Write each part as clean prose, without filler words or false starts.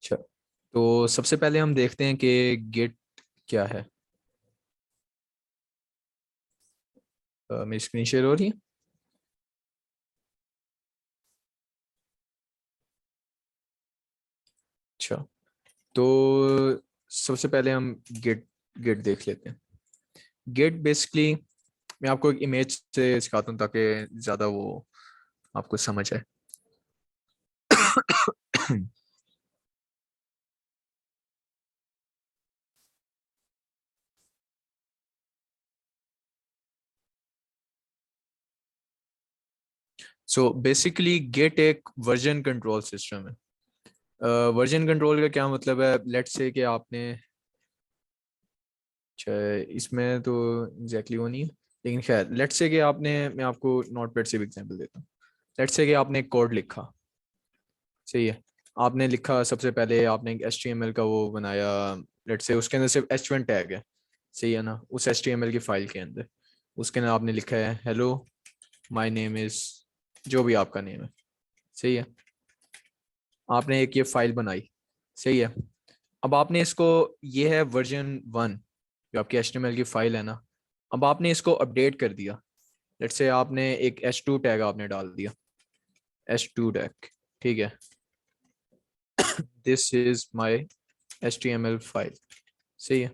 अच्छा, तो सबसे पहले हम देखते हैं कि गिट क्या है। मेरी स्क्रीन शेयर हो रही है। अच्छा, तो सबसे पहले हम गिट गिट देख लेते हैं। गिट बेसिकली मैं आपको एक इमेज से सिखाता हूँ ताकि ज़्यादा वो आपको समझ आए। सो बेसिकली गिट एक वर्जन कंट्रोल सिस्टम है। वर्जन कंट्रोल का क्या मतलब है? लेट्स से कि आपने, अच्छा इसमें तो एग्जैक्टली वो नहीं है, लेकिन खैर लेट्स से कि आपने, मैं आपको नोटपैड से भी एग्जांपल देता हूँ। लेट्स से कि आपने एक कोड लिखा, सही है। आपने लिखा, सबसे पहले आपने एक HTML का वो बनाया। लेट्स से उसके अंदर सिर्फ H1 टैग है, सही है ना? उस HTML की फाइल के अंदर उसके अंदर आपने लिखा है हेलो माय नेम इज, जो भी आपका नेम है, सही है। आपने एक ये फाइल बनाई, सही है। अब आपने इसको, ये है वर्जन 1 जो आपकी HTML की फाइल है ना। अब आपने इसको अपडेट कर दिया। लेट्स से आपने एक H2 टैग आपने डाल दिया, H2 टैग, ठीक है। This is my HTML file, सही है।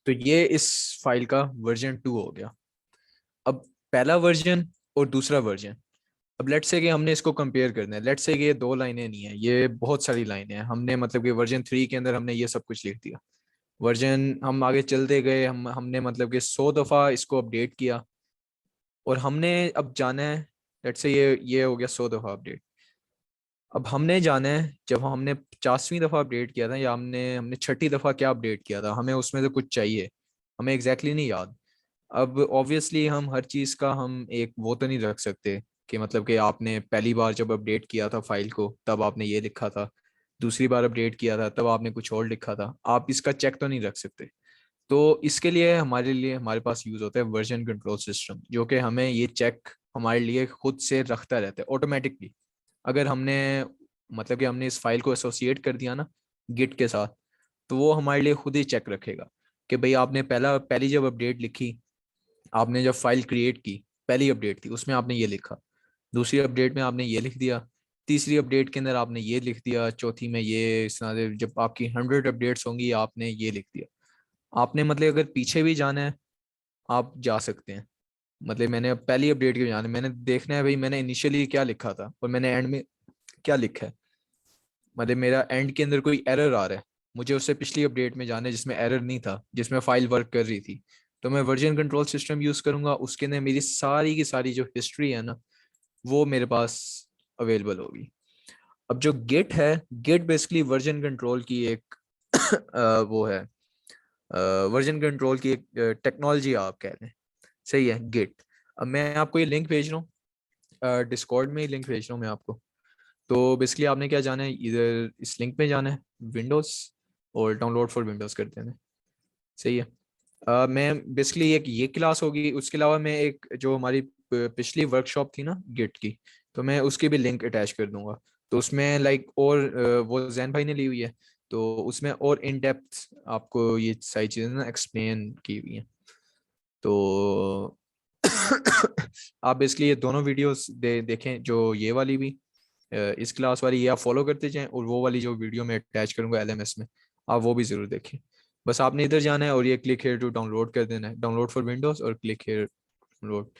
तो ये इस फाइल का वर्जन 2 हो गया। अब पहला वर्जन और दूसरा वर्जन, अब लेट्स से कि हमने इसको कंपेयर करना है। लेट्स से कि ये 2 लाइनें नहीं है, ये बहुत सारी लाइनें हैं। हमने मतलब कि वर्जन 3 के अंदर हमने ये सब कुछ लिख दिया। वर्जन हम आगे चलते गए, हमने मतलब कि 100 दफ़ा इसको अपडेट किया। और हमने अब जाना है, लेट्स से ये हो गया 100 दफ़ा अपडेट। अब हमने जाना है जब हमने 50वीं दफ़ा अपडेट किया था, या हमने हमने 6ठी दफ़ा क्या अपडेट किया था, हमें उसमें से कुछ चाहिए, हमें एग्जैक्टली नहीं याद। अब ऑब्वियसली हम हर चीज़ का हम एक वो तो नहीं रख सकते कि मतलब कि आपने पहली बार जब अपडेट किया था फाइल को तब आपने ये लिखा था, दूसरी बार अपडेट किया था तब आपने कुछ और लिखा था। आप इसका चेक तो नहीं रख सकते। तो इसके लिए हमारे पास यूज़ होता है वर्जन कंट्रोल सिस्टम, जो कि हमें ये चेक हमारे लिए खुद से रखता रहता है ऑटोमेटिकली। अगर हमने मतलब कि हमने इस फाइल को एसोसिएट कर दिया ना गिट के साथ, तो वो हमारे लिए खुद ही चेक रखेगा कि भाई आपने पहली जब अपडेट लिखी, आपने जब फाइल क्रिएट की, पहली अपडेट थी उसमें आपने ये लिखा, दूसरी अपडेट में आपने ये लिख दिया, तीसरी अपडेट के अंदर आपने ये लिख दिया, चौथी में ये, इस तरह से जब आपकी 100 अपडेट्स होंगी आपने ये लिख दिया। आपने मतलब अगर पीछे भी जाना है आप जा सकते हैं। मतलब मैंने अब पहली अपडेट की जाना है, मैंने देखना है भाई मैंने इनिशियली क्या लिखा था और मैंने एंड में क्या लिखा है। मतलब मेरा एंड के अंदर कोई एरर आ रहा है, मुझे उससे पिछली अपडेट में जाना है जिसमें एरर नहीं था, जिसमें फाइल वर्क कर रही थी। तो मैं वर्जन कंट्रोल सिस्टम यूज करूंगा, उसके अंदर मेरी सारी की सारी जो हिस्ट्री है ना वो मेरे पास अवेलेबल होगी। अब जो गिट है, गिट बेसिकली वर्जन कंट्रोल की एक वो है, वर्जन कंट्रोल की एक टेक्नोलॉजी आप कह लें, सही है गिट। अब मैं आपको ये लिंक भेज रहा हूँ, डिस्कॉर्ड में ही लिंक भेज रहा हूँ मैं आपको। तो बेसिकली आपने क्या जाना है, इधर इस लिंक पे जाना है, विंडोज़ और डाउनलोड फॉर विंडोज़ कर देना है, सही है। मैं बेसिकली एक ये क्लास होगी, उसके अलावा मैं एक जो हमारी पिछली वर्कशॉप थी ना गिट की, तो मैं उसकी भी लिंक अटैच कर दूंगा। तो उसमें लाइक और वो जैन भाई ने ली हुई है, तो उसमें और इन डेप्थ आपको ये सारी चीज़ें ना एक्सप्लेन की हुई हैं। तो आप बेसिकली ये दोनों वीडियोस देखें, जो ये वाली भी, इस क्लास वाली, ये आप फॉलो करते जाएं, और वो वाली जो वीडियो मैं अटैच करूंगा LMS में, आप वो भी ज़रूर देखें। बस आपने इधर जाना है और ये क्लिक हेयर टू डाउनलोड कर देना है, डाउनलोड फॉर विंडोज़ और क्लिक हेयर डाउनलोड।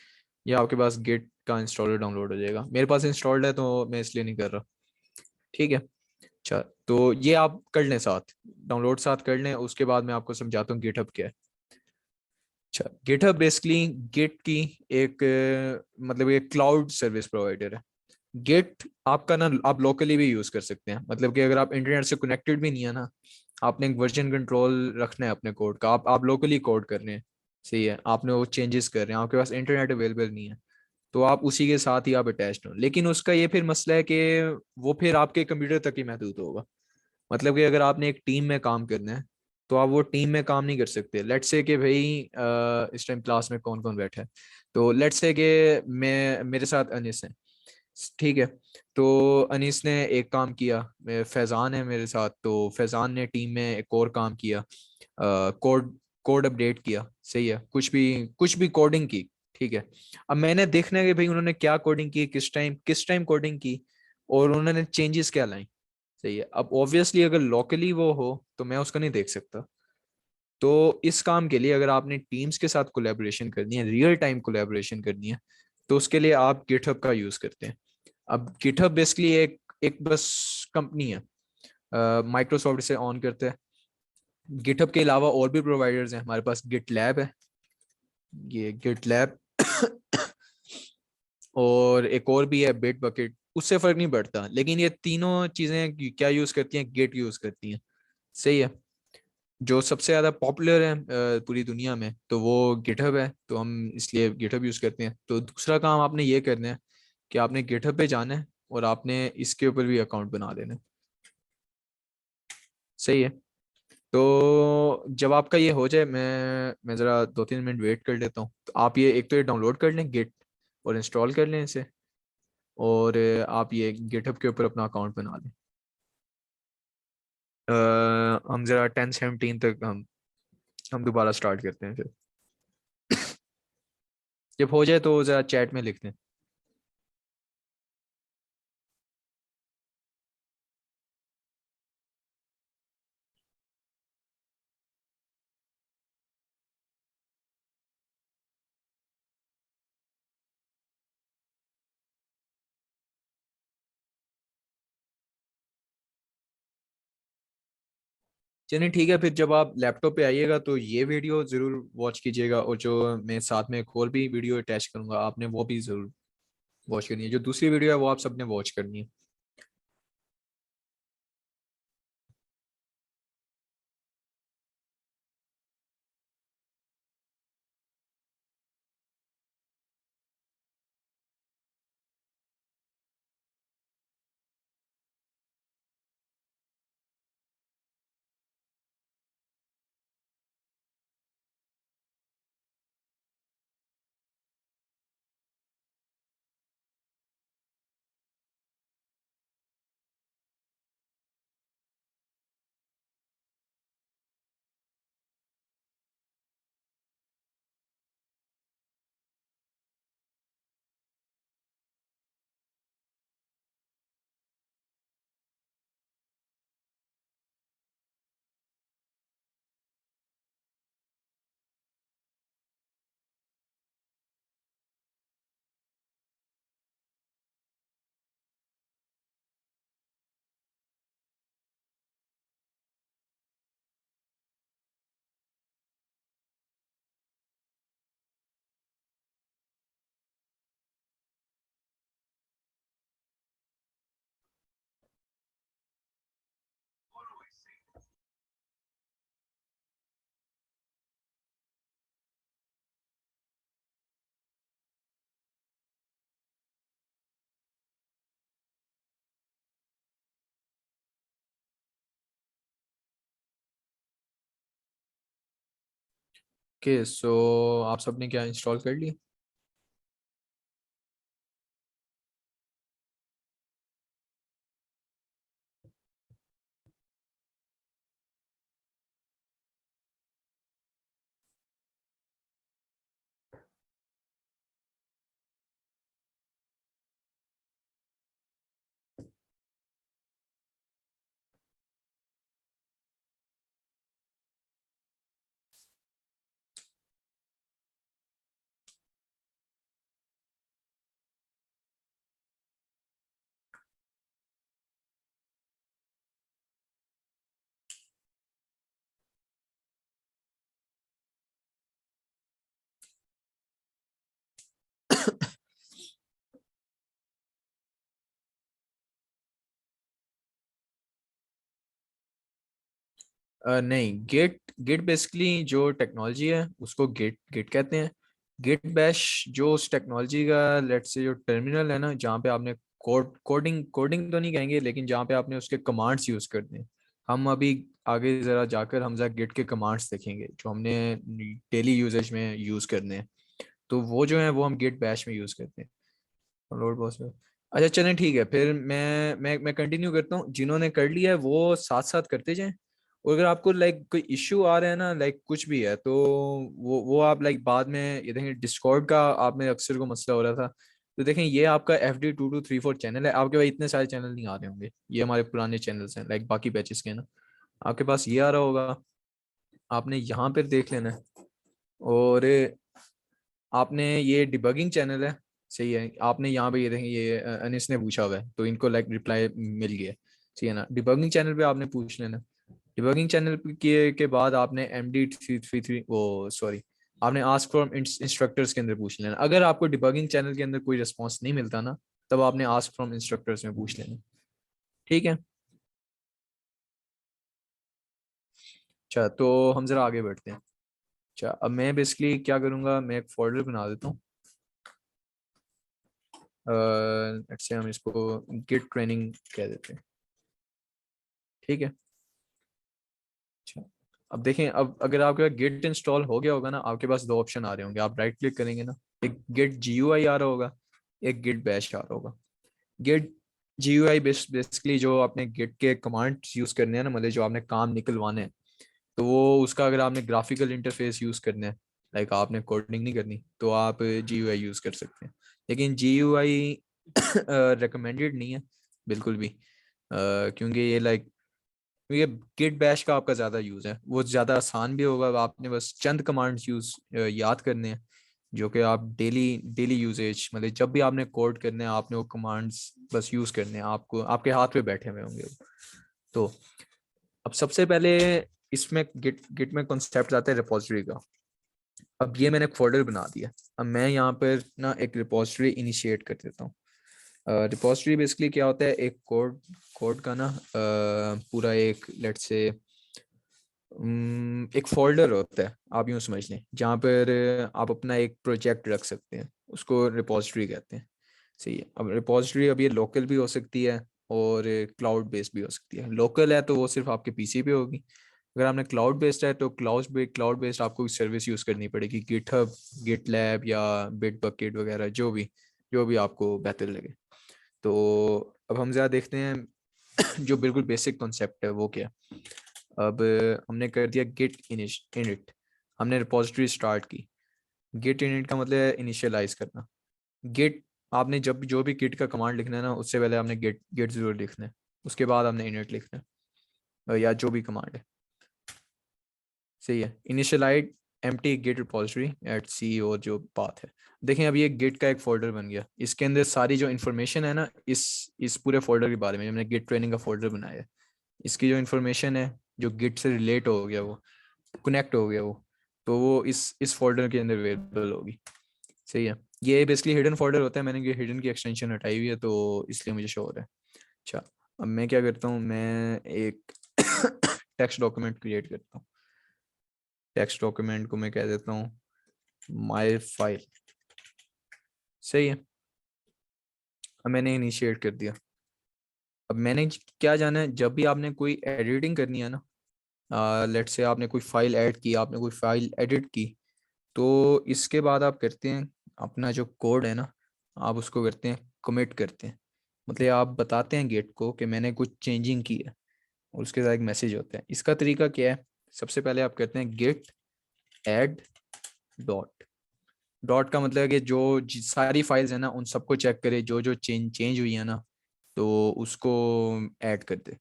ये आपके पास गिट का इंस्टॉलर डाउनलोड हो जाएगा। मेरे पास इंस्टॉल्ड है तो मैं इसलिए नहीं कर रहा, ठीक है। अच्छा, तो ये आप कर लें, साथ डाउनलोड साथ कर लें, उसके बाद मैं आपको समझाता हूँ गिटहब क्या है। अच्छा, गिटहब बेसिकली गिट की एक मतलब एक क्लाउड सर्विस प्रोवाइडर है। गिट आपका ना आप लोकली भी यूज कर सकते हैं, मतलब कि अगर आप इंटरनेट से कनेक्टेड भी नहीं है ना, आपने एक वर्जन कंट्रोल रखना है अपने कोड का, आप लोकली कोड कर रहे हैं, सही है, आपने वो चेंजेस कर रहे हैं, आपके पास इंटरनेट अवेलेबल नहीं है, तो आप उसी के साथ ही आप अटैच हो। लेकिन उसका ये फिर मसला है कि वो फिर आपके कंप्यूटर तक ही महदूद होगा। मतलब कि अगर आपने एक टीम में काम करना है तो आप वो टीम में काम नहीं कर सकते। लेट्स से कि भाई इस टाइम क्लास में कौन कौन बैठा है, तो लेट्स से कि मैं, मेरे साथ अनिस है, ठीक है। तो अनीस ने एक काम किया, फैज़ान है मेरे साथ, तो फैज़ान ने टीम में एक और काम किया, कोड कोड अपडेट किया, सही है, कुछ भी कोडिंग की। ठीक है। अब मैंने देखना है कि भाई उन्होंने क्या कोडिंग की, किस टाइम कोडिंग की, और उन्होंने चेंजेस क्या लाई। सही है। अब ऑब्वियसली अगर लोकली वो हो तो मैं उसका नहीं देख सकता। तो इस काम के लिए अगर आपने टीम्स के साथ कोलैबोरेशन करनी है, रियल टाइम कोलैबोरेशन करनी है, तो उसके लिए आप गिटहब का यूज करते हैं। अब गिटहब बेसिकली एक एक बस कंपनी है, माइक्रोसॉफ्ट से ऑन करते हैं। गिटहब के अलावा और भी प्रोवाइडर्स हैं, हमारे पास गिट लैब है, ये गिट लैब और एक और भी है बिट बकेट, उससे फर्क नहीं पड़ता, लेकिन ये तीनों चीजें क्या यूज करती हैं, गिट यूज करती हैं। सही है। जो सबसे ज्यादा पॉपुलर है पूरी दुनिया में, तो वो गिटहब है, तो हम इसलिए गिटहब यूज करते हैं। तो दूसरा काम आपने ये करना है कि आपने गिटहब पे जाना है और आपने इसके ऊपर भी अकाउंट बना देना है। सही है। तो जब आपका ये हो जाए, मैं ज़रा 2-3 मिनट वेट कर लेता हूँ, तो आप ये एक तो ये डाउनलोड कर लें गिट, और इंस्टॉल कर लें इसे, और आप ये गिटहब के ऊपर अपना अकाउंट बना लें। हम ज़रा 10-17 तक हम दोबारा स्टार्ट करते हैं फिर। जब हो जाए तो ज़रा चैट में लिख दें। चलिए ठीक है, फिर जब आप लैपटॉप पे आइएगा तो ये वीडियो ज़रूर वॉच कीजिएगा, और जो मैं साथ में एक और भी वीडियो अटैच करूँगा, आपने वो भी ज़रूर वॉच करनी है। जो दूसरी वीडियो है वो आप सबने वॉच करनी है। ओके, सो आप सबने क्या इंस्टॉल कर लिया? नहीं, गिट गिट बेसिकली जो टेक्नोलॉजी है उसको गिट गिट कहते हैं। गिट बैश जो उस टेक्नोलॉजी का, लेट्स से जो टर्मिनल है ना, जहाँ पे आपने कोडिंग कोडिंग तो नहीं कहेंगे, लेकिन जहाँ पे आपने उसके कमांड्स यूज करते हैं। हम अभी आगे ज़रा जाकर हम जरा गिट के कमांड्स देखेंगे जो हमने डेली यूजेज में यूज़ करने हैं। तो वो जो है वो हम गिट बैश में यूज़ करते हैं। डाउनलोड बॉस में अच्छा चलें ठीक है, फिर मैं कंटिन्यू करता हूँ। जिन्होंने कर लिया है वो साथ साथ करते जाएं, और अगर आपको लाइक कोई इश्यू आ रहा है ना, लाइक कुछ भी है, तो वो आप लाइक बाद में ये देखें। डिस्कॉर्ड का आप में अक्सर को मसला हो रहा था, तो देखें ये आपका FD 2234 चैनल है। आपके पास इतने सारे चैनल नहीं आ रहे होंगे, ये हमारे पुराने चैनल्स हैं लाइक बाकी बैचेस के ना। आपके पास ये आ रहा होगा, आपने यहाँ पर देख लेना है। और आपने ये डिबगिंग चैनल है, सही है। आपने यहाँ पे ये देखें, ये अनिस ने पूछा हुआ है, तो इनको लाइक रिप्लाई मिल गया, सही है ना। डिबगिंग चैनल पे आपने पूछ लेना। डिबगिंग चैनल के बाद आपने MD 333 वो सॉरी, आपने आस्क फ्रॉम इंस्ट्रक्टर्स के अंदर पूछ लेना। अगर आपको डिबगिंग चैनल के अंदर कोई रिस्पॉन्स नहीं मिलता ना, तब आपने आस्क फ्रॉम इंस्ट्रक्टर्स में पूछ लेना। ठीक है। अच्छा तो हम जरा आगे बढ़ते हैं। अच्छा अब मैं बेसिकली क्या करूँगा, मैं एक फोल्डर बना देता हूँ। लेट्स से हम इसको गिट ट्रेनिंग कह देते हैं। ठीक है। अच्छा अब देखें, अब अगर आपका गिट इंस्टॉल हो गया होगा ना, आपके पास दो ऑप्शन आ रहे होंगे। आप राइट क्लिक करेंगे ना, एक गिट GUI आ रहा होगा, एक गिट बैश आ रहा होगा। गिट GUI बेसिकली जो आपने गिट के कमांड्स यूज करने हैं ना, मतलब जो आपने काम निकलवाने हैं, तो वो उसका अगर आपने ग्राफिकल इंटरफेस यूज करना है, लाइक आपने कोडिंग नहीं करनी, तो आप GUI यूज कर सकते हैं। लेकिन GUI रिकमेंडेड नहीं है बिल्कुल भी, क्योंकि ये लाइक, ये गिट बैश का आपका ज़्यादा यूज़ है, वो ज़्यादा आसान भी होगा। आपने बस चंद कमांड्स याद करने हैं, जो कि आप डेली डेली यूजेज, मतलब जब भी आपने कोड करने हैं, आपने वो कमांड्स बस यूज़ करने हैं, आपको आपके हाथ पे बैठे हुए होंगे वो। तो अब सबसे पहले इसमें गिट गिट में कॉन्सेप्ट आता है रिपोजिटरी का। अब ये मैंने एक फोल्डर बना दिया। अब मैं यहाँ पर ना एक रिपोजिटरी इनिशिएट कर देता हूँ। रिपोजिटरी बेसिकली क्या होता है, एक कोड कोड का ना पूरा एक लेट्स से एक फोल्डर होता है, आप यूँ समझ लें, जहाँ पर आप अपना एक प्रोजेक्ट रख सकते हैं, उसको रिपोजिटरी कहते हैं। सही है। अब रिपोजिटरी अब ये लोकल भी हो सकती है और क्लाउड बेस्ड भी हो सकती है। लोकल है तो वो सिर्फ आपके PC पे होगी। अगर आपने क्लाउड बेस्ड है तो क्लाउड बेस्ड आपको सर्विस यूज़ करनी पड़ेगी, गिटहब, गिटलैब या बिटबकेट वगैरह, जो भी आपको बेहतर लगे। तो अब हम ज़रा देखते हैं जो बिल्कुल बेसिक कॉन्सेप्ट है वो क्या है। अब हमने कर दिया गिट इनिट, हमने रिपोजिटरी स्टार्ट की। गिट इनिट का मतलब है इनिशियलाइज करना। गिट, आपने जब भी जो भी गिट का कमांड लिखना है ना, उससे पहले आपने गिट गिट जरूर लिखना है, उसके बाद आपने इनिट लिखना है, या जो भी कमांड है। सही है। Initialise empty Git repository at C, और जो पाथ है। देखें अब ये गिट का एक फोल्डर बन गया, इसके अंदर सारी जो इन्फॉर्मेशन है ना, इस पूरे फोल्डर के बारे में हमने गिट ट्रेनिंग का फोल्डर बनाया है। इसकी जो इन्फॉर्मेशन है, जो गिट से रिलेट हो गया, वो कनेक्ट हो गया, वो तो वो इस फोल्डर के अंदर अवेलेबल होगी। सही है। ये बेसिकली हिडन फोल्डर होता है, मैंने ये हिडन की एक्सटेंशन हटाई हुई है, तो इसलिए मुझे शो हो रहा है। अच्छा अब मैं क्या करता हूँ, मैं एक टेक्स्ट डॉक्यूमेंट क्रिएट करता हूँ। टेक्स्ट डॉक्यूमेंट को मैं कह देता हूँ माई फाइल। सही है। अब मैंने इनिशिएट कर दिया। अब मैंने क्या जाना है, जब भी आपने कोई एडिटिंग करनी है ना, लेट्स से आपने कोई फाइल ऐड की, आपने कोई फाइल एडिट की, तो इसके बाद आप करते हैं अपना जो कोड है ना, आप उसको करते हैं कमिट करते हैं। मतलब आप बताते हैं गेट को कि मैंने कुछ चेंजिंग की है, और उसके साथ एक मैसेज होता है। इसका तरीका क्या है, सबसे पहले आप करते हैं गेट ऐड डॉट। डॉट का मतलब है कि जो सारी फाइल्स है ना, उन सबको चेक करे, जो जो चेंज चेंज हुई है ना, तो उसको ऐड कर दे।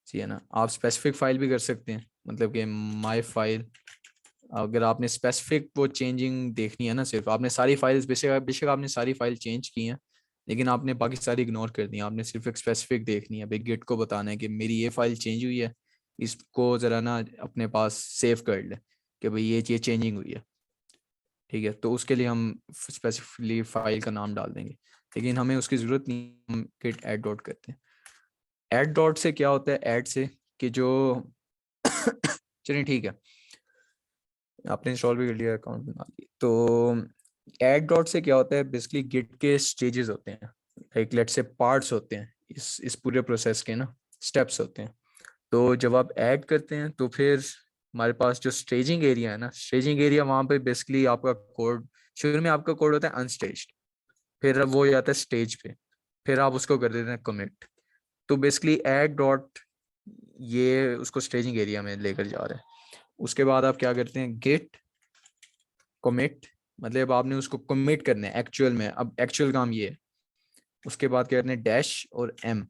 ठीक है ना। आप स्पेसिफिक फाइल भी कर सकते हैं, मतलब कि माई फाइल। अगर आपने स्पेसिफिक वो चेंजिंग देखनी है ना, सिर्फ आपने सारी फाइल्स, बेशक बेशक आपने सारी फाइल चेंज की हैं, लेकिन आपने बाकी सारी इग्नोर कर दी, आपने सिर्फ एक स्पेसिफिक देखनी है। भाई गिट को बताना है कि मेरी ये फाइल चेंज हुई है, इसको ज़रा ना अपने पास सेव कर ले कि भाई ये चेंजिंग हुई है। ठीक है, तो उसके लिए हम स्पेसिफिकली फाइल का नाम डाल देंगे, लेकिन हमें उसकी ज़रूरत नहीं, हम गिट ऐड डॉट करते हैं। ऐड डॉट से क्या होता है, ऐड से कि जो चलिए ठीक है, आपने इंस्टॉल भी कर लिया, अकाउंट बना लिया, तो ऐड डॉट से क्या होता है, बेसिकली गिट के स्टेजेस होते हैं, एक लेट से पार्ट्स होते हैं, इस पूरे प्रोसेस के ना स्टेप्स होते हैं। तो जब आप ऐड करते हैं तो फिर हमारे पास जो स्टेजिंग एरिया है ना, स्टेजिंग एरिया, वहाँ पे बेसिकली आपका कोड, शुरू में आपका कोड होता है अनस्टेज्ड, फिर अब वो जाता है स्टेज पे, फिर आप उसको कर देते हैं कमिट। तो बेसिकली ऐड डॉट, ये उसको स्टेजिंग एरिया में लेकर जा रहा है। उसके बाद आप क्या करते हैं, गेट कमिट, मतलब आपने उसको कमिट करना है एक्चुअल में। अब एक्चुअल काम ये है। उसके बाद क्या करते हैं, डैश और एम।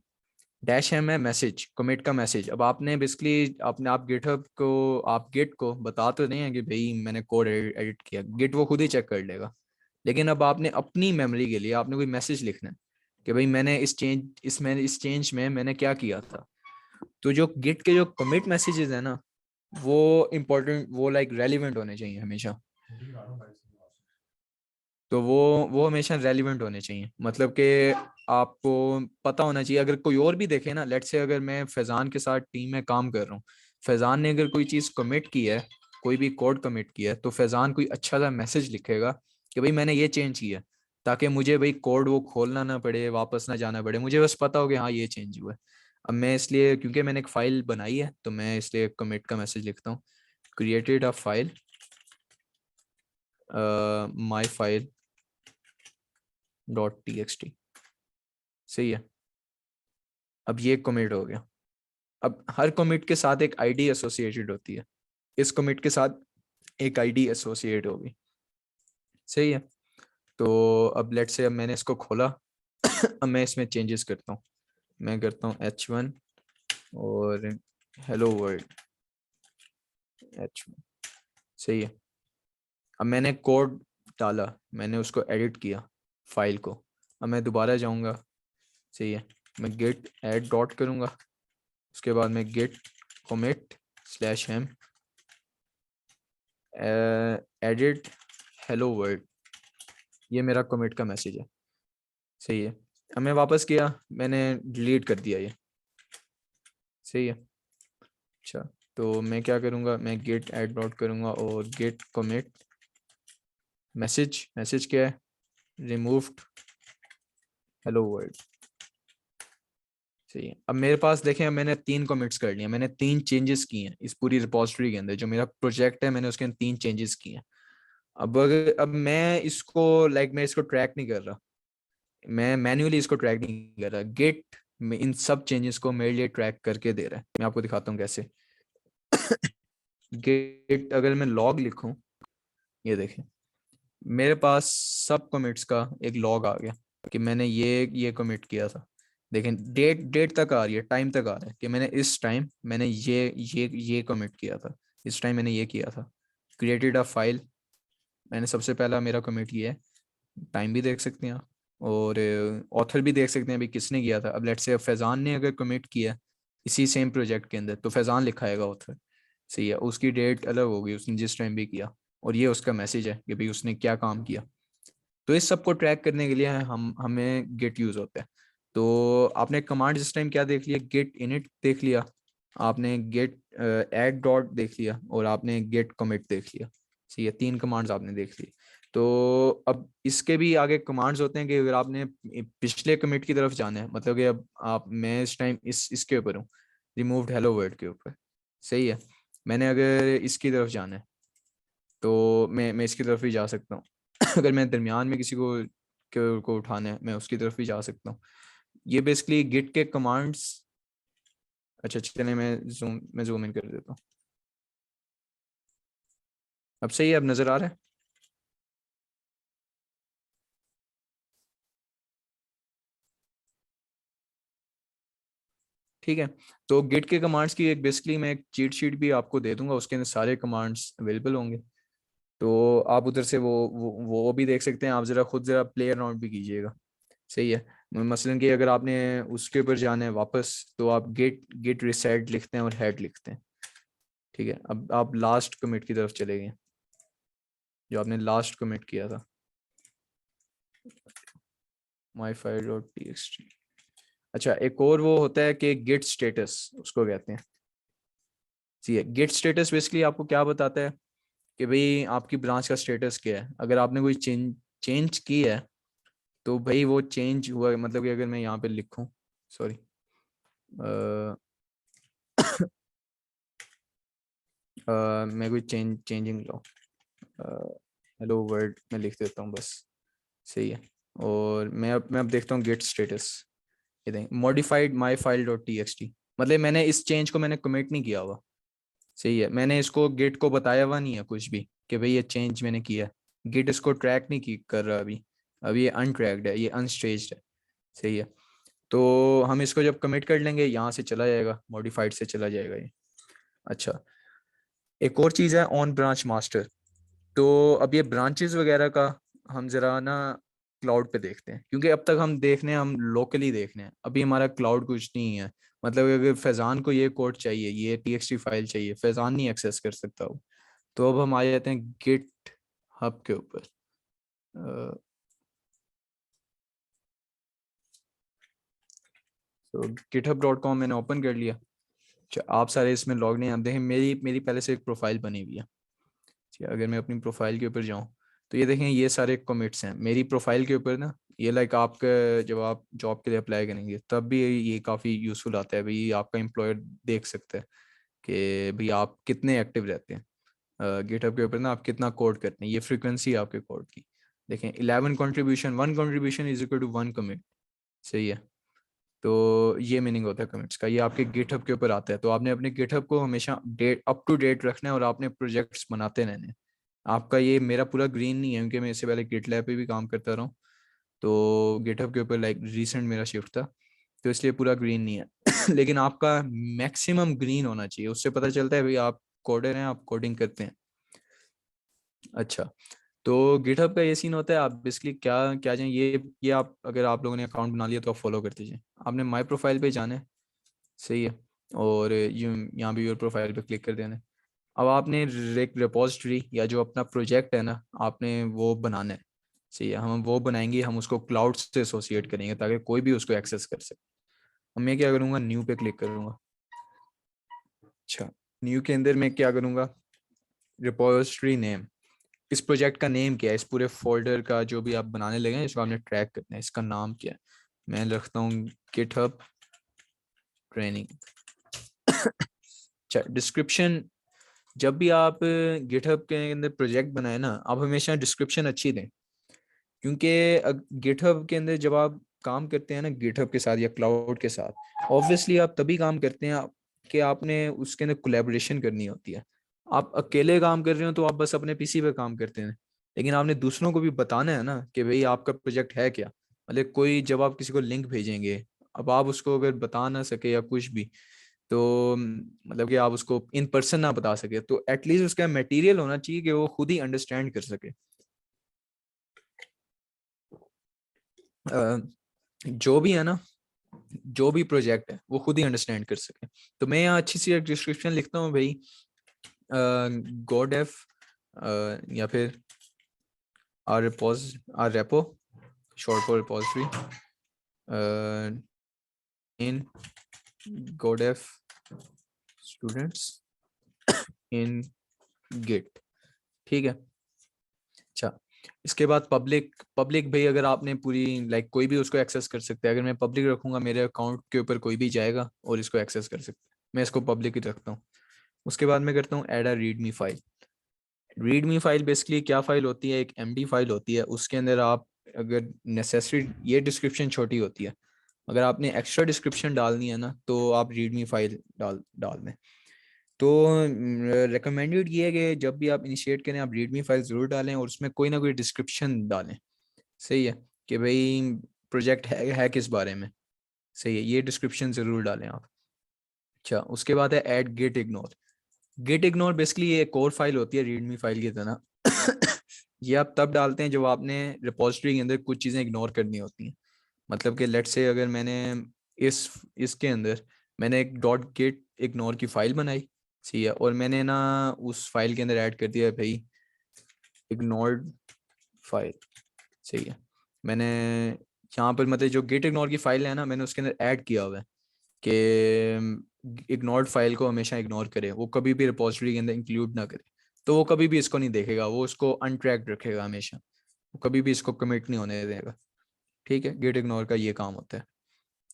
डैश एम है मैसेज, कमिट का मैसेज। अब आपने बेसिकली आपने आप गिटहब को, आप गिट को बता तो नहीं है कि भाई मैंने कोड एडिट किया, गिट वो खुद ही चेक कर लेगा। लेकिन अब आपने अपनी मेमोरी के लिए आपने कोई मैसेज लिखना है कि भाई मैंने इस चेंज में मैंने क्या किया था। तो जो गिट के जो कमिट मैसेजेस है ना, वो इम्पोर्टेंट, वो लाइक रेलिवेंट होने चाहिए हमेशा। तो वो हमेशा रेलिवेंट होने चाहिए, मतलब कि आपको पता होना चाहिए। अगर कोई और भी देखे ना, लेट से अगर मैं फैज़ान के साथ टीम में काम कर रहा हूँ, फैज़ान ने अगर कोई चीज़ कमिट की है, कोई भी कोड कमिट किया है, तो फैज़ान कोई अच्छा सा मैसेज लिखेगा कि भाई मैंने ये चेंज किया है, ताकि मुझे भाई कोड वो खोलना ना पड़े, वापस ना जाना पड़े, मुझे बस पता हो कि हाँ ये चेंज हुआ है। अब मैं इसलिए, क्योंकि मैंने एक फ़ाइल बनाई है, तो मैं इसलिए कमिट का मैसेज लिखता हूँ, created a file, my file dot T X T. सही है। अब ये कमिट हो गया। अब हर कमिट के साथ एक आईडी एसोसिएटेड होती है, इस कमिट के साथ एक आईडी एसोसिएट होगी। सही है। तो अब लेट से, अब मैंने इसको खोला अब मैं इसमें चेंजेस करता हूँ। मैं करता हूँ H1 और हेलो वर्ल्ड H1। सही है। अब मैंने कोड डाला, मैंने उसको एडिट किया फाइल को। अब मैं दोबारा जाऊंगा। सही है। मैं गेट ऐड डॉट करूंगा। उसके बाद मैं git commit slash M edit hello world, ये मेरा कमिट का मैसेज है। सही है। अब मैं वापस किया, मैंने डिलीट कर दिया ये। सही है। अच्छा, तो मैं क्या करूँगा, मैं गेट ऐड डॉट करूँगा और गेट कमिट मैसेज, मैसेज क्या है, रिमूव्ड हेलो वर्ल्ड। सही है। अब मेरे पास देखें, अब मैंने 3 कमिट्स कर लिया, मैंने 3 चेंजेस किए हैं इस पूरी रिपोजिटरी के अंदर। जो मेरा प्रोजेक्ट है, मैंने उसके अंदर 3 चेंजेस किए हैं। अब मैं इसको मैं इसको ट्रैक नहीं कर रहा, मैं मैन्युअली इसको ट्रैक नहीं कर रहा। गेट में इन सब चेंजेस को मेरे लिए ट्रैक करके दे रहा है। मैं आपको दिखाता हूँ कैसे। गेट अगर मैं लॉग लिखूं, ये देखें, मेरे पास सब कमिट्स का एक लॉग आ गया कि मैंने ये कमिट किया था। देखें, डेट डेट तक आ रही है, टाइम तक आ रहा है कि मैंने इस टाइम मैंने ये कमिट किया था, इस टाइम मैंने ये किया था। क्रिएटेड अ फाइल, मैंने सबसे पहला मेरा कमिट किया है। टाइम भी देख सकते हैं आप, और ऑथर भी देख सकते हैं अभी किसने किया था। अब लेट्स से फैज़ान ने अगर कमिट किया इसी सेम प्रोजेक्ट के अंदर, तो फैज़ान लिखा आएगा ऑथर। सही है। उसकी डेट अलग होगी, उसने जिस टाइम भी किया, और ये उसका मैसेज है कि भाई उसने क्या काम किया। तो इस सब को ट्रैक करने के लिए हम हमें गेट यूज़ होता है। तो आपने कमांड इस टाइम क्या देख लिया, गेट इनिट देख लिया, आपने गेट ऐड डॉट देख लिया, और आपने गेट कमिट देख लिया। सही है। 3 कमांड्स आपने देख ली। तो अब इसके भी आगे कमांड्स होते हैं कि अगर आपने पिछले कमिट की तरफ जाना है, मतलब कि अब आप, मैं इस टाइम इसके ऊपर हूँ, रिमूव्ड हेलो वर्ड के ऊपर। सही है। मैंने अगर इसकी तरफ जाना है, तो मैं इसकी तरफ भी जा सकता हूँ अगर मैं दरमियान में किसी को उठाना है, मैं उसकी तरफ भी जा सकता हूँ। ये बेसिकली गिट के कमांड्स। अच्छा चलिए, मैं जूम इन कर देता हूँ। अब सही है, अब नज़र आ रहा है। ठीक है। तो गिट के कमांड्स की एक बेसिकली मैं एक चीट शीट भी आपको दे दूंगा, उसके अंदर सारे कमांड्स अवेलेबल होंगे। तो आप उधर से वो भी देख सकते हैं। आप ज़रा खुद ज़रा प्ले अराउंड भी कीजिएगा। सही है। मसलन कि अगर आपने उसके ऊपर जाना है वापस, तो आप गेट गेट रिसेट लिखते हैं और हेड लिखते हैं। ठीक है। अब आप लास्ट कमिट की तरफ चले गए, जो आपने लास्ट कमिट किया था, माई file dot T X T. अच्छा, एक और वो होता है कि गेट स्टेटस उसको कहते हैं। जी है। गेट स्टेटस बेसिकली आपको क्या बताता है कि भाई आपकी ब्रांच का स्टेटस क्या है। अगर आपने कोई चेंज चेंज की है, तो भाई वो चेंज हुआ है। मतलब कि अगर मैं यहाँ पे लिखूं, सॉरी, मैं कोई चेंजिंग लो, हेलो वर्ड मैं लिख देता हूँ बस। सही है। और मैं अब देखता हूँ गेट स्टेटस। ये देखें modified my file dot T X T, मतलब मैंने इस चेंज को मैंने कमिट नहीं किया हुआ। सही है, मैंने इसको गिट को बताया हुआ नहीं है कुछ भी कि भाई ये चेंज मैंने किया है। गिट इसको ट्रैक नहीं कर रहा अभी, अभी ये अनट्रैक्ड है, ये अनस्टेज्ड है। सही है, तो हम इसको जब कमिट कर लेंगे यहाँ से चला जाएगा, मॉडिफाइड से चला जाएगा ये। अच्छा, एक और चीज़ है ऑन ब्रांच मास्टर। तो अब ये ब्रांचेस वगैरह का हम जरा ना क्लाउड पे देखते हैं, क्योंकि अब तक हम देखने हैं, हम लोकली देखने हैं, अभी हमारा क्लाउड कुछ नहीं है। मतलब अगर फैजान को ये कोड चाहिए, ये टीएक्सटी फाइल चाहिए, फैजान नहीं एक्सेस कर सकता वो। तो अब हम आ जाते हैं गिट हब के ऊपर। तो github.com मैंने ओपन कर लिया। अच्छा, आप सारे इसमें लॉग नहीं, आप देखें मेरी मेरी पहले से एक प्रोफाइल बनी हुई है। ठीक है, अगर मैं अपनी प्रोफाइल के ऊपर जाऊँ तो ये देखें ये सारे कमिट्स हैं मेरी प्रोफाइल के ऊपर ना। ये लाइक आपका जब आप जॉब के लिए अप्लाई करेंगे तब भी ये काफ़ी यूज़फुल आता है, भाई आपका एम्प्लॉयर देख सकता है कि भाई आप कितने एक्टिव रहते हैं गिटहब के ऊपर ना, आप कितना कोड करते हैं, ये फ्रीक्वेंसी है आपके कोड की। देखें 11 contribution, 1 contribution is equal to 1 commit. सही है, तो ये मीनिंग होता है कमिट्स का, ये आपके गिटहब के ऊपर आता है। तो आपने अपने गिटहब को हमेशा डेट अप टू डेट रखना है और आपने प्रोजेक्ट्स बनाते रहने हैं। आपका ये मेरा पूरा ग्रीन नहीं है क्योंकि मैं इससे पहले गिटलैब पे भी काम करता रहा हूँ, तो गिटहब के ऊपर लाइक रिसेंट मेरा शिफ्ट था, तो इसलिए पूरा ग्रीन नहीं है लेकिन आपका मैक्सिमम ग्रीन होना चाहिए, उससे पता चलता है भाई आप कोडर हैं, आप कोडिंग करते हैं। अच्छा, तो गिटहब का ये सीन होता है, आप बेसिकली क्या क्या जाए ये आप अगर आप लोगों ने अकाउंट बना लिया तो आप फॉलो कर दीजिए। आपने माई प्रोफाइल पे जाना है। सही है, और यहाँ भी योर प्रोफाइल पे क्लिक कर देना है। अब आपने एक रिपोजिटरी या जो अपना प्रोजेक्ट है ना, आपने वो बनाना है। सही है, हम वो बनाएंगे, हम उसको क्लाउड से एसोसिएट करेंगे ताकि कोई भी उसको एक्सेस कर सके। अब मैं क्या करूँगा, न्यू पे क्लिक करूँगा। अच्छा, न्यू के अंदर मैं क्या करूँगा, रिपोजिटरी नेम, इस प्रोजेक्ट का नेम क्या है, इस पूरे फोल्डर का जो भी आप बनाने लगे हैं इसको आपने ट्रैक करना है, इसका नाम क्या है। मैं रखता हूँ गिटहब ट्रेनिंग। अच्छा, डिस्क्रिप्शन, जब भी आप गिटहब के अंदर प्रोजेक्ट बनाए ना, आप हमेशा डिस्क्रिप्शन अच्छी दें, क्योंकि गिटहब के अंदर जब आप काम करते हैं ना गिटहब के साथ या क्लाउड के साथ, ऑब्वियसली आप तभी काम करते हैं कि आपने उसके अंदर कोलैबोरेशन करनी होती है। आप अकेले काम कर रहे हो तो आप बस अपने पीसी पे काम करते हैं, लेकिन आपने दूसरों को भी बताना है ना कि भाई आपका प्रोजेक्ट है क्या। मतलब कोई जब आप किसी को लिंक भेजेंगे, अब आप उसको अगर बता ना सके या कुछ भी, तो मतलब कि आप उसको इन पर्सन ना बता सके, तो एटलीस्ट उसका मटेरियल होना चाहिए कि वो खुद ही अंडरस्टैंड कर सके। जो भी है ना, जो भी प्रोजेक्ट है वो खुद ही अंडरस्टैंड कर सके। तो मैं यहाँ अच्छी सी एक डिस्क्रिप्शन लिखता हूँ भाई, गोडेफ या फिर or repo, short for repository, in गोडेफ स्टूडेंट्स इन गिट। ठीक है। अच्छा, इसके बाद पब्लिक, पब्लिक भाई अगर आपने पूरी लाइक कोई भी उसको एक्सेस कर सकता है, अगर मैं पब्लिक रखूंगा मेरे अकाउंट के ऊपर कोई भी जाएगा और इसको एक्सेस कर सकता है, मैं इसको पब्लिक ही रखता हूँ। उसके बाद मैं करता हूँ ऐड अ readme file. Readme file basically क्या फाइल होती है, एक एमडी फाइल होती है, उसके अंदर आप अगर नेसेसरी, ये डिस्क्रिप्शन छोटी होती है, अगर आपने एक्स्ट्रा डिस्क्रिप्शन डालनी है ना तो आप रीडमी फाइल डाल डाल दें। तो रिकमेंडेड ये है कि जब भी आप इनिशिएट करें आप रीडमी फाइल ज़रूर डालें और उसमें कोई ना कोई डिस्क्रिप्शन डालें। सही है, कि भाई प्रोजेक्ट है किस बारे में। सही है, ये डिस्क्रिप्शन ज़रूर डालें आप। अच्छा, उसके बाद है add git ignore. Git ignore basically ये एक और फाइल होती है रीडमी फाइल की तरह ये आप तब डालते हैं जब आपने रिपोजिटरी के अंदर कुछ चीज़ें इग्नोर करनी होती हैं। मतलब कि लेट्स से अगर मैंने इस इसके अंदर मैंने एक डॉट गेट इग्नोर की फाइल बनाई। सही है, और मैंने ना उस फाइल के अंदर ऐड कर दिया भाई इग्नोर्ड फाइल। सही है, मैंने यहाँ पर मतलब जो गेट इग्नोर की फाइल है ना, मैंने उसके अंदर ऐड किया हुआ है कि इग्नोर्ड फाइल को हमेशा इग्नोर करे, वो कभी भी रिपोजिटरी के अंदर इंक्लूड ना करे। तो वो कभी भी इसको नहीं देखेगा, वो उसको अनट्रैक्ड रखेगा हमेशा, वो कभी भी इसको कमिट नहीं होने देगा। ठीक है, गेट इग्नोर का ये काम होता है,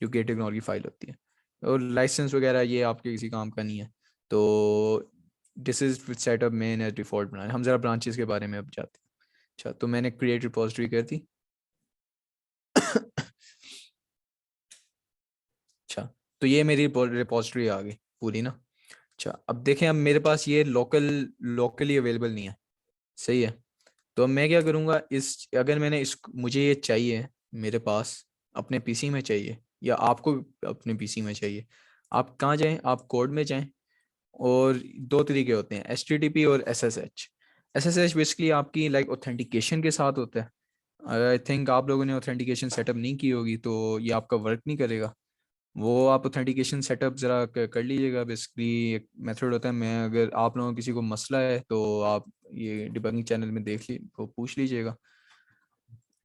जो गेट इग्नोर की फाइल होती है। और लाइसेंस वगैरह ये आपके किसी काम का नहीं है। तो this is setup main as default बनाए। हम जरा ब्रांचेस के बारे में अब जाते हैं। अच्छा, तो मैंने क्रिएट रिपोजिटरी कर दी तो ये मेरी रिपोजिटरी आ गई पूरी ना। अच्छा, अब देखें, अब मेरे पास ये लोकली अवेलेबल नहीं है, सही है। तो अब मैं क्या करूँगा, इस अगर मैंने इस मुझे ये चाहिए मेरे पास अपने पीसी में चाहिए, या आपको अपने पीसी में चाहिए, आप कहाँ जाएं, आप कोड में जाएं। और दो तरीके होते हैं, HTTP और SSH। SSH बेसिकली आपकी लाइक ऑथेंटिकेशन के साथ होता है। आई थिंक आप लोगों ने ऑथेंटिकेशन सेटअप नहीं की होगी तो ये आपका वर्क नहीं करेगा। वो आप ऑथेंटिकेशन सेटअप ज़रा कर लीजिएगा। बेसिकली एक मेथड होता है, मैं अगर आप लोगों को किसी को मसला है तो आप ये डिबगिंग चैनल में देख ली तो पूछ लीजिएगा।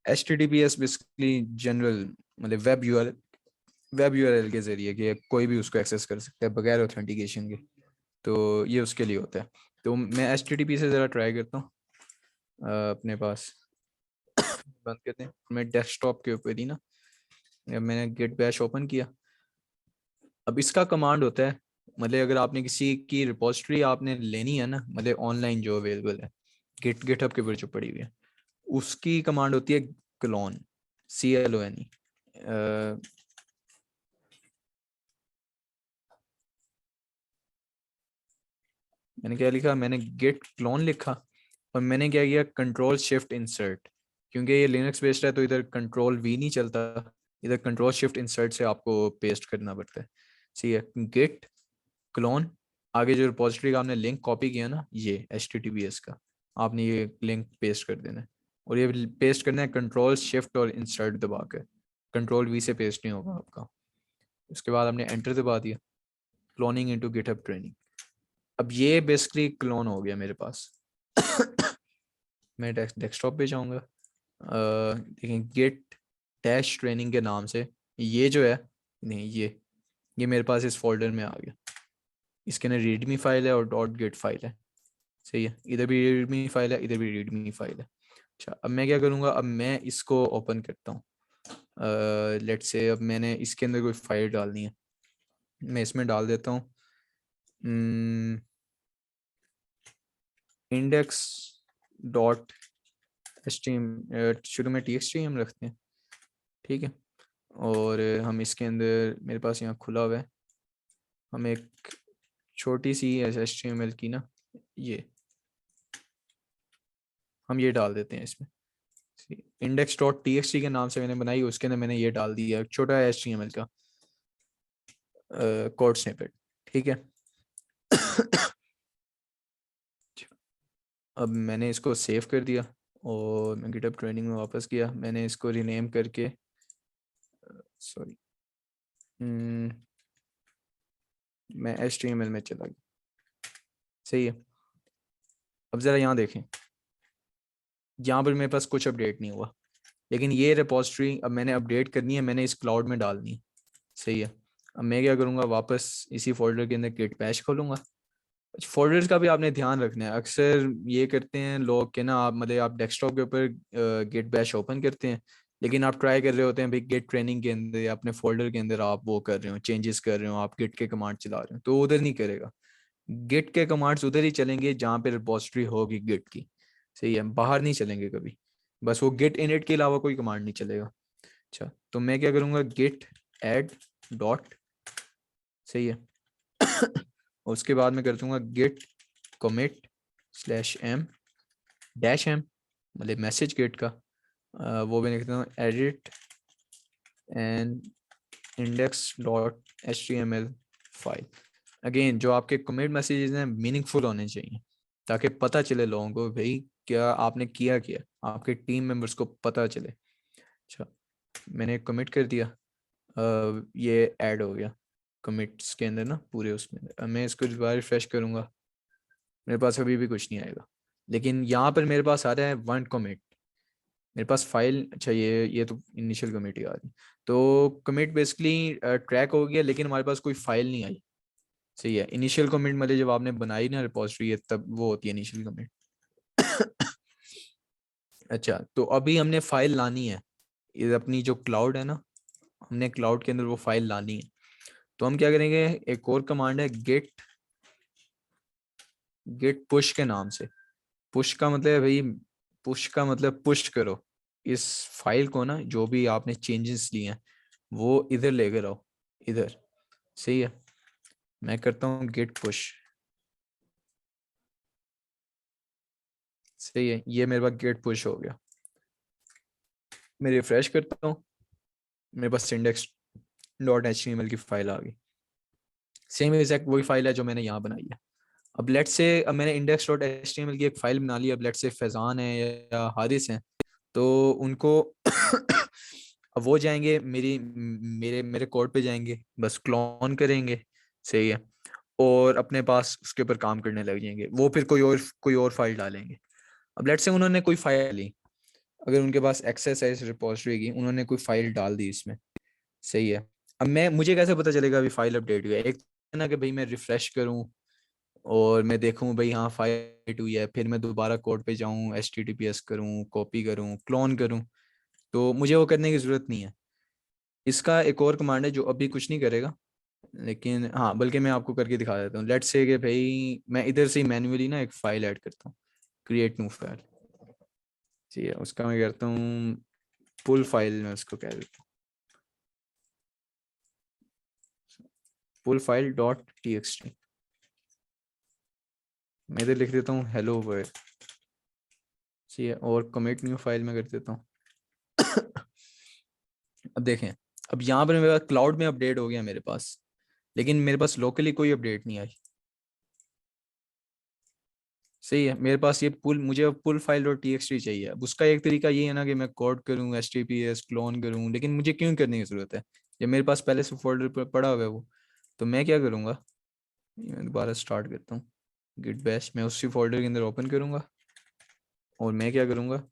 HTTPS बेसिकली जनरल मतलब वेब यूआरएल के जरिए कि कोई भी उसको एक्सेस कर सकता है बगैर ऑथेंटिकेशन के। तो ये उसके लिए होता है। तो मैं HTTP से ज़रा ट्राई करता हूँ अपने पास। बंद करते हैं, मैं डेस्कटॉप के ऊपर ही ना, मैंने गेट बैश ओपन किया। अब इसका कमांड होता है, मतलब अगर आपने किसी की रिपोजिटरी आपने लेनी है ना, मतलब ऑनलाइन जो अवेलेबल है गिटहब के ऊपर जो पड़ी हुई है, उसकी कमांड होती है क्लोन, CLONE। मैंने क्या लिखा, मैंने गेट क्लोन लिखा और मैंने क्या किया, कंट्रोल शिफ्ट इंसर्ट। क्योंकि ये लिनक्स बेस्ड है तो इधर कंट्रोल V नहीं चलता, इधर कंट्रोल शिफ्ट इंसर्ट से आपको पेस्ट करना पड़ता है। सही है, गेट क्लोन, आगे जो रिपोजिटरी का आपने लिंक कॉपी किया ना, ये HTTPS का, आपने ये लिंक पेस्ट कर देना है। और ये पेस्ट करना है कंट्रोल शिफ्ट और इंसर्ट दबा कर, कंट्रोल V से पेस्ट नहीं होगा आपका। उसके बाद आपने एंटर दबा दिया, क्लोनिंग इनटू गिटहब ट्रेनिंग। अब ये बेसिकली क्लोन हो गया मेरे पास। मैं डेस्कटॉप पे जाऊंगा, देखें गेट डैश ट्रेनिंग के नाम से ये जो है, नहीं ये मेरे पास इस फोल्डर में आ गया। इसके अंदर रीडमी फाइल है और डॉट गेट फाइल है, सही है। इधर भी रीडमी फाइल है, इधर भी रीडमी फाइल है। अच्छा, अब मैं क्या करूँगा, अब मैं इसको ओपन करता हूँ। लेट्स से अब मैंने इसके अंदर कोई फाइल डालनी है, मैं इसमें डाल देता हूँ इंडेक्स डॉट एच शुरू में TXT हम रखते हैं, ठीक है। और हम इसके अंदर, मेरे पास यहाँ खुला हुआ है, हम एक छोटी सी HTML की ना, ये हम ये डाल देते हैं इसमें। index.txt के नाम से मैंने बनाई, उसके अंदर मैंने ये डाल दिया छोटा HTML का कोड स्निपेट, ठीक है। अब मैंने इसको सेव कर दिया और मैं गिटहब ट्रेनिंग में वापस गया, मैंने इसको रीनेम करके, सॉरी, मैं HTML में चला गया, सही है। अब ज़रा यहाँ देखें, यहाँ पर मेरे पास कुछ अपडेट नहीं हुआ, लेकिन ये रिपोजिटरी अब मैंने अपडेट करनी है, मैंने इस क्लाउड में डालनी है, सही है। अब मैं क्या करूँगा, वापस इसी फोल्डर के अंदर गिट बैश खोलूँगा। फोल्डर्स का भी आपने ध्यान रखना है, अक्सर ये करते हैं लोग कि ना, आप मतलब आप डेस्कटॉप के ऊपर गिट बैश ओपन करते हैं, लेकिन आप ट्राई कर रहे होते हैं भाई गिट ट्रेनिंग के अंदर या अपने फोल्डर के अंदर आप वो कर रहे हो, चेंजेस कर रहे हो, आप गिट के कमांड चला रहे हो, तो उधर नहीं करेगा। गिट के कमांड्स उधर ही चलेंगे जहाँ पे रिपोजिटरी होगी गिट की, सही है, बाहर नहीं चलेंगे कभी। बस वो गिट इनिट के अलावा कोई कमांड नहीं चलेगा। अच्छा, तो मैं क्या करूँगा, गिट एड डॉट, सही है। और उसके बाद मैं कर दूंगा गिट commit /m -m, मतलब मैसेज गेट का, वो भी लिखता हूँ edit and index.html file. Again जो आपके कमिट मैसेजेस हैं मीनिंगफुल होने चाहिए, ताकि पता चले लोगों को भाई क्या आपने किया, आपके टीम मेंबर्स को पता चले। अच्छा, मैंने कमिट कर दिया, ये ऐड हो गया कमिट्स के अंदर ना पूरे उसमें। अब मैं इसको दोबारा रिफ्रेश करूँगा, मेरे पास अभी भी कुछ नहीं आएगा, लेकिन यहाँ पर मेरे पास आ रहा है वन कमिट, मेरे पास फाइल। अच्छा, ये तो इनिशियल कमिट ही आ रही, तो कमिट बेसिकली ट्रैक हो गया, लेकिन हमारे पास कोई फाइल नहीं आई, सही है। इनिशियल कमिट मतलब जब आपने बनाई ना रिपोजिटरी तब वो होती है इनिशियल कमिट। अच्छा, तो अभी हमने फाइल लानी है, ये अपनी जो क्लाउड है ना, हमने क्लाउड के अंदर वो फाइल लानी है। तो हम क्या करेंगे, एक और कमांड है गेट पुश के नाम से। पुश का मतलब है भाई, पुश का मतलब पुश करो इस फाइल को ना, जो भी आपने चेंजेस लिए हैं वो इधर लेकर आओ, इधर, सही है, मैं करता हूँ गेट पुश। सही है, ये मेरे पास गेट पुश हो गया। मैं रिफ्रेश करता हूँ, मेरे पास index dot H T M L की फाइल आ गई। सेम एग्जैक्ट वही फाइल है जो मैंने यहाँ बनाई है। अब लेट्स से अब मैंने index dot H T M L की एक फाइल बना ली। अब लेट्स से फैजान है या हारिस हैं, तो उनको अब वो जाएंगे मेरे मेरे कोड पे जाएंगे, बस क्लोन करेंगे। सही है, और अपने पास उसके ऊपर काम करने लग जाएंगे। वो फिर कोई और फाइल डालेंगे। अब लेट्स से उन्होंने कोई फाइल ली, अगर उनके पास एक्सेस है इस रिपोजिटरी की, उन्होंने कोई फाइल डाल दी इसमें। सही है, अब मैं मुझे कैसे पता चलेगा अभी फाइल अपडेट हुई है? एक ना कि भाई मैं रिफ्रेश करूं और मैं देखूं भाई हाँ फाइल अपडेट हुई है, फिर मैं दोबारा कोड पे जाऊं, H T T P S करूं, कॉपी करूं, क्लोन करूं। तो मुझे वो करने की जरूरत नहीं है। इसका एक और कमांड है जो अभी कुछ नहीं करेगा, लेकिन हाँ बल्कि मैं आपको करके दिखा देता हूँ। लेट्स से कि भाई मैं इधर से मैन्युअली ना एक फाइल ऐड करता हूँ, क्रिएट न्यू फाइल। ठीक है, उसका मैं करता हूँ पुल फाइल, में उसको कह देता हूँ pull file dot T X T. मैं इधर लिख देता हूँ हेलो वर्ल्ड। ठीक है, और कमिट न्यू फाइल में कर देता हूँ। अब देखें, अब यहाँ पर मेरा क्लाउड में अपडेट हो गया मेरे पास, लेकिन मेरे पास लोकली कोई अपडेट नहीं आई। सही है, मेरे पास ये पुल, मुझे अब pull file dot T X T चाहिए। अब उसका एक तरीका ये है ना कि मैं कोड करूँ, H T P S clone करूँ, लेकिन मुझे क्यों करने की जरूरत है जब मेरे पास पहले से फोल्डर पर पड़ा हुआ है वो? तो मैं क्या करूँगा, मैं दोबारा स्टार्ट करता हूँ गिट बैश, मैं उसी फोल्डर के अंदर ओपन करूँगा और मैं क्या करूँगा,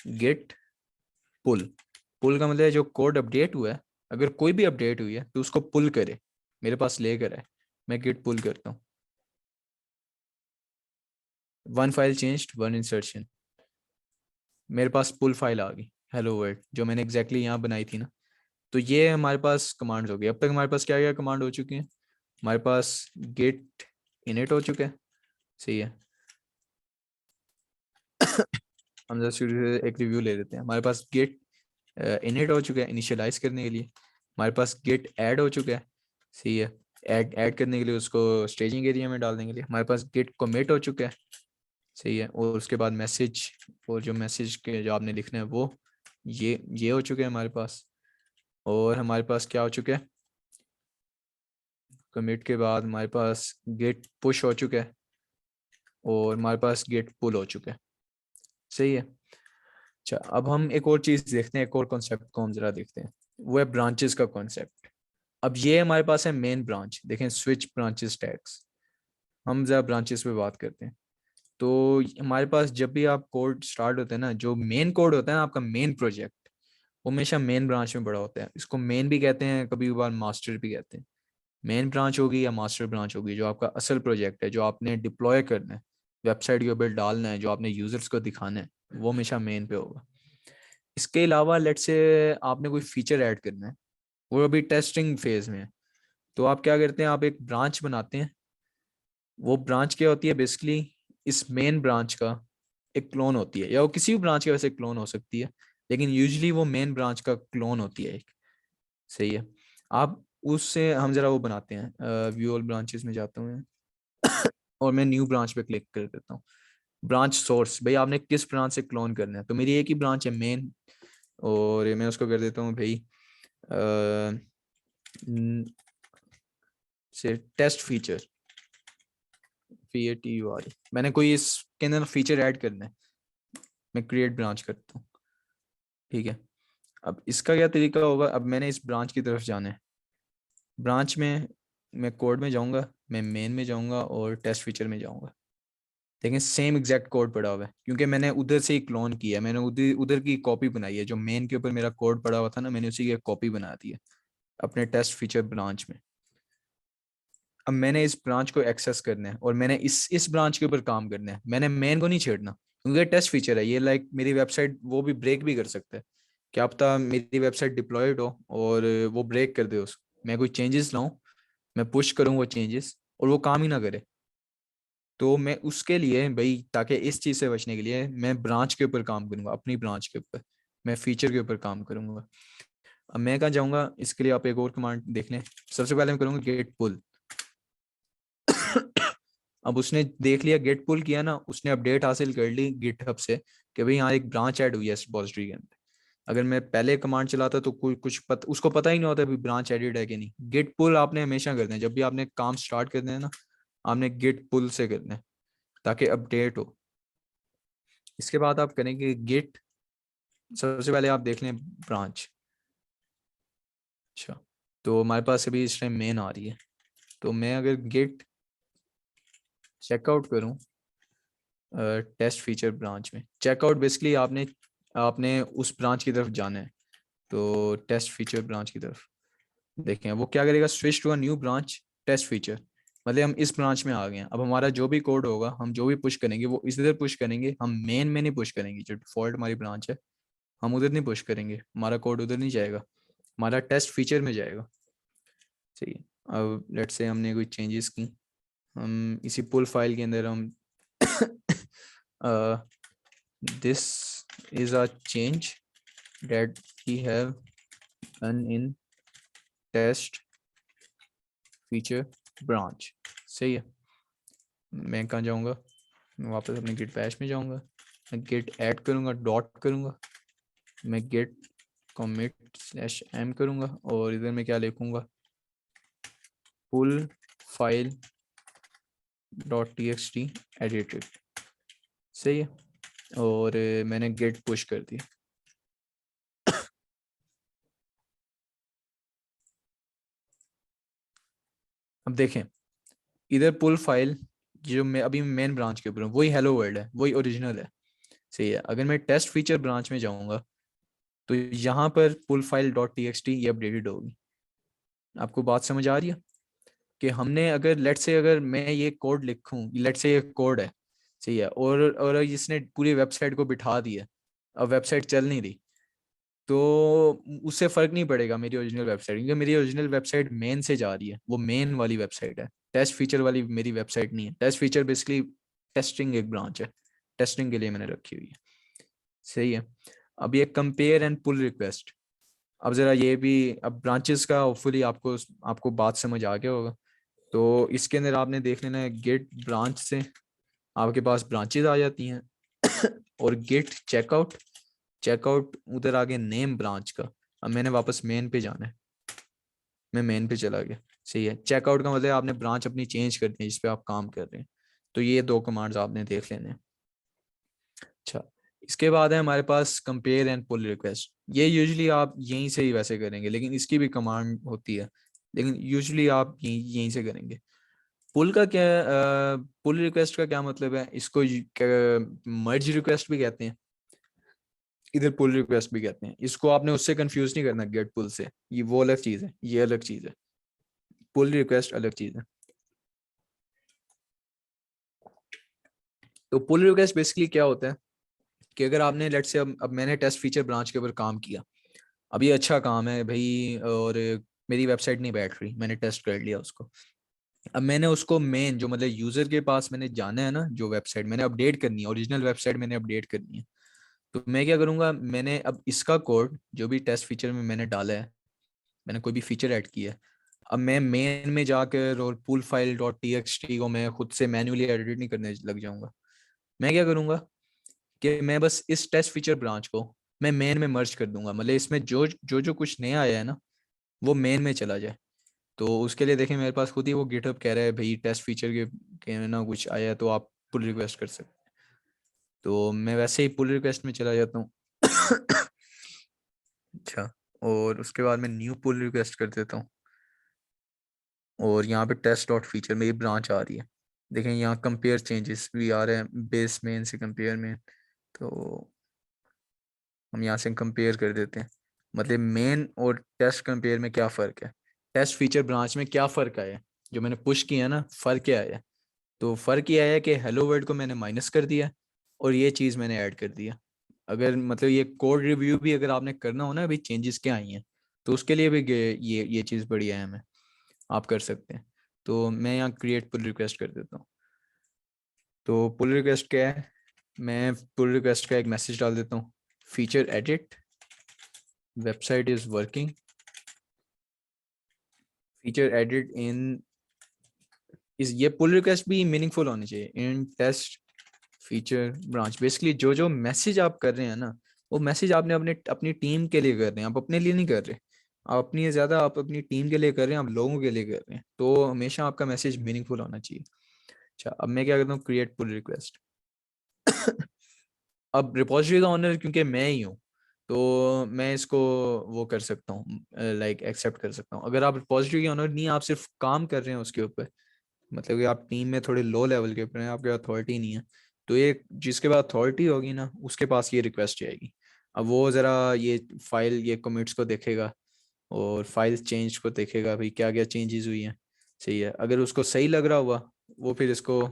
गेट पुल। पुल का मतलब है जो कोड अपडेट हुआ है, अगर कोई भी अपडेट हुई है तो उसको पुल करे, मेरे पास लेकर है। मैं गिट पुल करता हूँ, one file changed one insertion, मेरे पास पुल फाइल आ गई हेलो वर्ल्ड, जो मैंने एग्जैक्टली यहाँ बनाई थी ना। तो ये हमारे पास कमांड्स हो गई। अब तक हमारे पास क्या क्या कमांड हो चुकी हैं? हमारे पास गेट इनिट हो चुका है। सही है, हम जरा शुरू से एक रिव्यू ले लेते हैं। हमारे पास गेट इनिट हो चुका है इनिशियलाइज करने के लिए। हमारे पास गेट ऐड हो चुका है। सही है, ऐड ऐड करने के लिए उसको स्टेजिंग एरिया में डालने के लिए। हमारे पास गेट कमिट हो चुका है। सही है, और उसके बाद मैसेज, और जो मैसेज के जो आपने लिखना है वो ये हो चुके हैं हमारे पास। और हमारे पास क्या हो चुका है, कमिट के बाद हमारे पास गेट पुश हो चुका है और हमारे पास गेट पुल हो चुका है। सही है, अच्छा अब हम एक और चीज देखते हैं, एक और कॉन्सेप्ट को हम जरा देखते हैं, वो है ब्रांचेस का कॉन्सेप्ट। अब ये हमारे पास है मेन ब्रांच, देखें स्विच ब्रांचेस टैग्स। हम जरा ब्रांचेस पे बात करते हैं। तो हमारे पास जब भी आप कोड स्टार्ट होते हैं ना, जो मेन कोड होता है ना आपका मेन प्रोजेक्ट, वो हमेशा मेन ब्रांच में बड़ा होता है। इसको मेन भी कहते हैं, कभी कभार मास्टर भी कहते हैं। मेन ब्रांच होगी या मास्टर ब्रांच होगी, जो आपका असल प्रोजेक्ट है, जो आपने डिप्लॉय करना है, वेबसाइट के ऊपर डालना है, जो आपने यूजर्स को दिखाना है, वो हमेशा मेन पे होगा। इसके अलावा लेट्स से आपने कोई फीचर ऐड करना है, वो अभी टेस्टिंग फेज में है, तो आप क्या करते हैं, आप एक ब्रांच बनाते हैं। वो ब्रांच क्या होती है बेसिकली, इस मेन ब्रांच का एक क्लोन होती है, या वो किसी भी ब्रांच के वैसे क्लोन हो सकती है, लेकिन यूजली वो मेन ब्रांच का क्लोन होती है एक। सही है, आप उससे हम जरा वो बनाते हैं, व्यू ऑल ब्रांचेस में जाता हूँ मैं, और मैं न्यू ब्रांच पे क्लिक कर देता हूँ। ब्रांच सोर्स, भाई आपने किस ब्रांच से क्लोन करना है, तो मेरी एक ही ब्रांच है मेन, और मैं उसको कर देता हूँ भाई से टेस्ट फीचर, PATUR। मैंने कोई इसके अंदर फीचर ऐड करना है, मैं क्रिएट ब्रांच करता हूँ। ठीक है, अब इसका क्या तरीका होगा, अब मैंने इस ब्रांच की तरफ जाना है। ब्रांच में मैं कोड में जाऊंगा, मैं मेन में जाऊंगा और टेस्ट फीचर में जाऊंगा। लेकिन सेम एग्जैक्ट कोड पड़ा हुआ है, क्योंकि मैंने उधर से ही क्लोन किया है, मैंने उधर उधर की कॉपी बनाई है। जो मेन के ऊपर मेरा कोड पड़ा हुआ था ना, मैंने उसी की कॉपी बना दी है अपने टेस्ट फीचर ब्रांच में। अब मैंने इस ब्रांच को एक्सेस करना है और मैंने इस ब्रांच के ऊपर काम करना है, मैंने मेन को नहीं छेड़ना, क्योंकि ये टेस्ट फीचर है। ये लाइक मेरी वेबसाइट वो भी ब्रेक भी कर सकता है। क्या पता मेरी वेबसाइट डिप्लॉयड हो और वो ब्रेक कर दे, उस मैं कोई चेंजेस लाऊं, मैं पुश करूं वो चेंजेस और वो काम ही ना करे। तो मैं उसके लिए भाई, ताकि इस चीज से बचने के लिए मैं ब्रांच के ऊपर काम करूंगा, अपनी ब्रांच के ऊपर मैं फीचर के ऊपर काम करूंगा। अब मैं कहाँ जाऊंगा, इसके लिए आप एक और कमांड देख लें। सबसे पहले मैं करूंगा गेट पुल। अब उसने देख लिया, गेट पुल किया ना, उसने अपडेट हासिल कर ली गिटहब से कि भाई यहाँ एक ब्रांच ऐड हुई है इस रिपॉजिटरी के अंदर। अगर मैं पहले कमांड चलाता तो कोई उसको पता ही नहीं होता भी ब्रांच एडिड है कि नहीं। गेट पुल आपने हमेशा करना है, जब भी आपने काम स्टार्ट करना है ना, आपने गेट पुल से करना है ताकि अपडेट हो। इसके बाद आप करेंगे गेट, सबसे पहले आप देख लें ब्रांच। अच्छा, तो हमारे पास अभी इस टाइम मेन आ रही है, तो मैं अगर गेट चेकआउट करूं टेस्ट फीचर ब्रांच में, चेकआउट बेसिकली आपने आपने उस ब्रांच की तरफ जाना है। तो टेस्ट फीचर ब्रांच की तरफ देखें, वो क्या करेगा, switch to a new branch test feature. मतलब हम इस ब्रांच में आ गए हैं, अब हमारा जो भी कोड होगा, हम जो भी पुश करेंगे वो इधर पुश करेंगे, हम मेन में नहीं पुश करेंगे। जो डिफॉल्ट हमारी ब्रांच है हम उधर नहीं पुश करेंगे, हमारा कोड उधर नहीं जाएगा, हमारा टेस्ट फीचर में जाएगा। सही है। अब लेट्स से हमने कोई चेंजेस की, हम इसी पुल फाइल के अंदर हम this is a change that we have done in test feature branch. सही है। मैं कहाँ जाऊँगा, मैं वापस अपने गिट बैश में जाऊँगा, मैं गिट ऐड करूँगा, डॉट करूँगा, मैं गिट commit स्लैश एम करूँगा, और इधर मैं क्या लिखूँगा, pull file dot T X T edited. सही है। और मैंने गेट पुश कर दी। अब देखें इधर पुल फाइल, जो मैं अभी मेन ब्रांच के ऊपर हूँ, वही हेलो वर्ल्ड है, वही ओरिजिनल है। सही है। अगर मैं टेस्ट फीचर ब्रांच में जाऊँगा तो यहाँ पर pull file dot T X T ये अपडेटेड होगी। आपको बात समझ आ रही है कि हमने अगर लेट से अगर मैं ये कोड लिखूं, लेट से ये कोड है, सही है, और इसने पूरी वेबसाइट को बिठा दिया, अब वेबसाइट चल नहीं रही, तो उससे फर्क नहीं पड़ेगा मेरी ओरिजिनल वेबसाइट, क्योंकि मेरी ओरिजिनल वेबसाइट मेन से जा रही है, वो मेन वाली वेबसाइट है, टेस्ट फीचर वाली मेरी वेबसाइट नहीं है। टेस्ट फीचर बेसिकली टेस्टिंग एक ब्रांच है, टेस्टिंग के लिए मैंने रखी हुई है। सही है। अब ये कंपेयर एंड पुल रिक्वेस्ट, अब जरा ये भी, अब ब्रांचेस का होपफुली आपको आपको बात समझ आ गया होगा। तो इसके अंदर आपने देख लेना है गेट ब्रांच से आपके पास ब्रांचेज आ जाती हैं और गेट चेकआउट, चेकआउट उधर आगे नेम ब्रांच का। अब मैंने वापस मेन पे जाना है, मैं मेन पे चला गया। सही है। चेकआउट का मतलब आपने ब्रांच अपनी चेंज करनी है जिस पे आप काम कर रहे हैं। तो ये दो कमांड्स आपने देख लेने हैं। अच्छा, इसके बाद है हमारे पास कंपेयर एंड पुल रिक्वेस्ट। ये यूजुअली आप यहीं से ही वैसे करेंगे, लेकिन इसकी भी कमांड होती है, लेकिन यूजुअली आप यहीं से करेंगे। पुल का क्या, पुल रिक्वेस्ट का क्या मतलब है, इसको मर्ज रिक्वेस्ट भी कहते हैं, इधर पुल रिक्वेस्ट भी कहते हैं। इसको आपने उससे कंफ्यूज नहीं करना गेट पुल से, ये वो अलग चीज है, ये अलग चीज है, पुल रिक्वेस्ट अलग चीज है। तो पुल रिक्वेस्ट बेसिकली क्या होता है कि अगर आपने लेट से, अब मैंने टेस्ट फीचर ब्रांच के ऊपर काम किया, अब ये अच्छा काम है भाई, और मेरी वेबसाइट नहीं बैठ रही, मैंने टेस्ट कर लिया उसको। अब मैंने उसको मेन जो मतलब यूजर के पास मैंने जाना है ना, जो वेबसाइट मैंने अपडेट करनी है, ओरिजिनल वेबसाइट मैंने अपडेट करनी है, तो मैं क्या करूंगा, मैंने अब इसका कोड जो भी टेस्ट फीचर में मैंने डाला है, मैंने कोई भी फीचर ऐड किया है, अब मैं मेन में जाकर और pull file dot T X T को मैं खुद से मैन्युअली एडिट नहीं करने लग जाऊंगा। मैं क्या करूंगा कि मैं बस इस टेस्ट फीचर ब्रांच को मैं मेन में मर्ज कर दूंगा, मतलब इसमें जो जो जो कुछ नया आया है ना वो मेन में चला जाए। तो उसके लिए देखें मेरे पास खुद ही वो गिटहब कह रहा है भाई टेस्ट फीचर के ना कुछ आया है तो आप पुल रिक्वेस्ट कर सकते हैं। तो मैं वैसे ही पुल रिक्वेस्ट में चला जाता हूँ। अच्छा, और उसके बाद मैं न्यू पुल रिक्वेस्ट कर देता हूँ, और यहाँ पे टेस्ट डॉट फीचर में ये ब्रांच आ रही है। देखें यहाँ कंपेयर चेंजेस भी आ रहे हैं बेस मेन से कंपेयर में, तो हम यहाँ से कंपेयर कर देते हैं। मतलब मेन और टेस्ट कंपेयर में क्या फ़र्क है, टेस्ट फीचर ब्रांच में क्या फ़र्क आया है, जो मैंने पुश किया ना, फ़र्क क्या आया है। तो फ़र्क ये आया है कि हेलो वर्ल्ड को मैंने माइनस कर दिया और ये चीज़ मैंने ऐड कर दिया। अगर मतलब ये कोड रिव्यू भी अगर आपने करना हो ना अभी चेंजेस क्या आई हैं, तो उसके लिए भी ये चीज़ बड़ी अहम है, आप कर सकते हैं। तो मैं यहाँ क्रिएट पुल रिक्वेस्ट कर देता हूँ। तो पुल रिक्वेस्ट क्या है, मैं पुल रिक्वेस्ट का एक मैसेज डाल देता हूँ, feature edit website is working, feature edit in इस, ये पुल रिक्वेस्ट भी मीनिंगफुल होनी चाहिए in test feature branch. Basically जो जो मैसेज आप कर रहे हैं ना, वो मैसेज आपने अपने अपनी टीम के लिए कर रहे हैं, आप अपने लिए नहीं कर रहे। आप अपनी टीम के लिए कर रहे हैं, आप लोगों के लिए कर रहे हैं, तो हमेशा आपका मैसेज मीनिंगफुल होना चाहिए। अच्छा, अब मैं क्या करता हूँ, क्रिएट पुल रिक्वेस्ट। अब रिपोजिटरी का ओनर क्योंकि मैं ही हूँ, तो मैं इसको वो कर सकता हूँ, लाइक एक्सेप्ट कर सकता हूँ। अगर आप रिपोजिटरी के ओनर नहीं, आप सिर्फ काम कर रहे हैं उसके ऊपर, मतलब कि आप टीम में थोड़े लो लेवल के ऊपर हैं, आपके अथॉरिटी नहीं है, तो ये जिसके पास अथॉरिटी होगी ना, उसके पास ये रिक्वेस्ट जाएगी। अब वो ज़रा ये फाइल, ये कमिट्स को देखेगा और फाइल चेंज को देखेगा, भाई क्या क्या चेंजेस हुई हैं। सही है, अगर उसको सही लग रहा हुआ, वो फिर इसको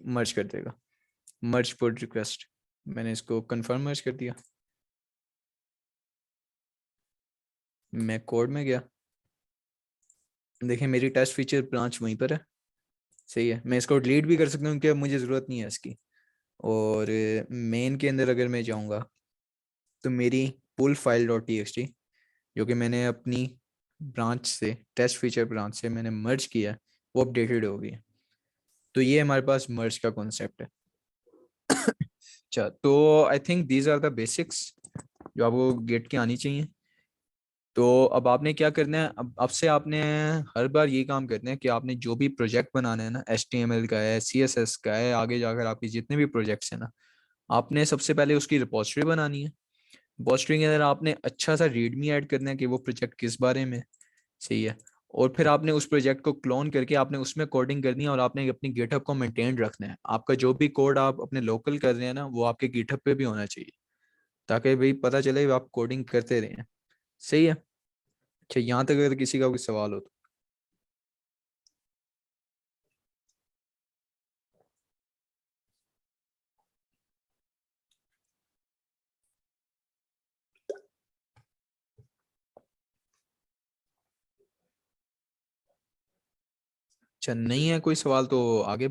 मर्ज कर देगा। मर्ज पुट रिक्वेस्ट, मैंने इसको कंफर्म मर्ज कर दिया। मैं कोड में गया, देखिए मेरी टेस्ट फीचर ब्रांच वहीं पर है। सही है, मैं इसको डिलीट भी कर सकता हूँ क्योंकि मुझे ज़रूरत नहीं है इसकी। और मेन के अंदर अगर मैं जाऊँगा, तो मेरी pull file dot T X T, जो कि मैंने अपनी ब्रांच से, टेस्ट फीचर ब्रांच से मैंने मर्ज किया है, वो अपडेटेड हो गई है। तो ये हमारे पास मर्ज का कॉन्सेप्ट है। अच्छा, तो I think these are the basics जो आपको गेट के आनी चाहिए। तो अब आपने क्या करना है, अब से आपने हर बार ये काम करना है कि आपने जो भी प्रोजेक्ट बनाना है ना, HTML का है, CSS का है, आगे जाकर आपके जितने भी प्रोजेक्ट्स हैं ना, आपने सबसे पहले उसकी रिपोजिटरी बनानी है। रिपोजिटरी के अंदर आपने अच्छा सा रीडमी ऐड करना है कि वो प्रोजेक्ट किस बारे में है। सही है, और फिर आपने उस प्रोजेक्ट को क्लोन करके आपने उसमें कोडिंग करनी है, और आपने अपनी गिटहब को मेंटेन रखना है। आपका जो भी कोड आप अपने लोकल कर रहे हैं ना, वो आपके गिटहब पे भी होना चाहिए, ताकि भाई पता चले आप कोडिंग करते रहे हैं। सही है। अच्छा, यहाँ तक अगर किसी का कोई सवाल हो तो। अच्छा, नहीं है कोई सवाल तो आगे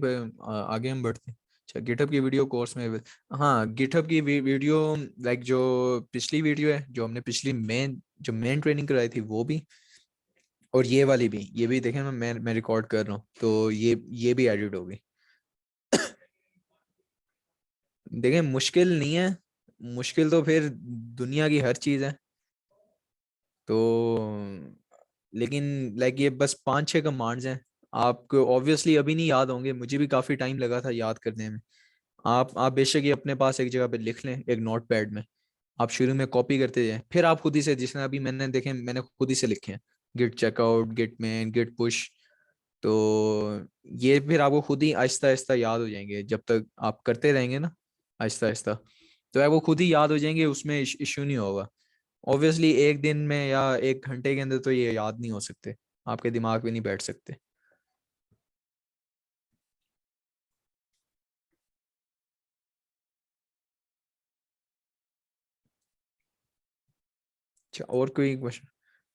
हम बढ़ते हैं। अच्छा, गिटहब की वीडियो कोर्स में, हाँ गिटहब की वीडियो, लाइक जो पिछली वीडियो है, जो हमने पिछली मेन ट्रेनिंग कराई थी, वो भी, और ये वाली भी, ये भी देखें, मैं रिकॉर्ड कर रहा हूँ, तो ये भी एडिट होगी। देखें, मुश्किल नहीं है, मुश्किल तो फिर दुनिया की हर चीज़ है। तो लेकिन लाइक ये बस 5-6 कमांड्स हैं, आपको ऑब्वियसली अभी नहीं याद होंगे, मुझे भी काफ़ी टाइम लगा था याद करने में। आप बेशक ये अपने पास एक जगह पे लिख लें, एक नोट पैड में, आप शुरू में कॉपी करते जाएं, फिर आप खुद ही से, जिसने अभी मैंने देखे, मैंने खुद ही से लिखे हैं, git checkout, git man, git push. तो ये फिर आपको खुद ही आहिस्ता आहिस्ता याद हो जाएंगे, जब तक आप करते रहेंगे ना, आहिस्ता आहिस्ता, तो है वो खुद ही याद हो जाएंगे, उसमें इश्यू नहीं होगा। ऑब्वियसली एक दिन में या 1 घंटे के अंदर तो ये याद नहीं हो सकते, आपके दिमाग में नहीं बैठ सकते। अच्छा, और कोई क्वेश्चन?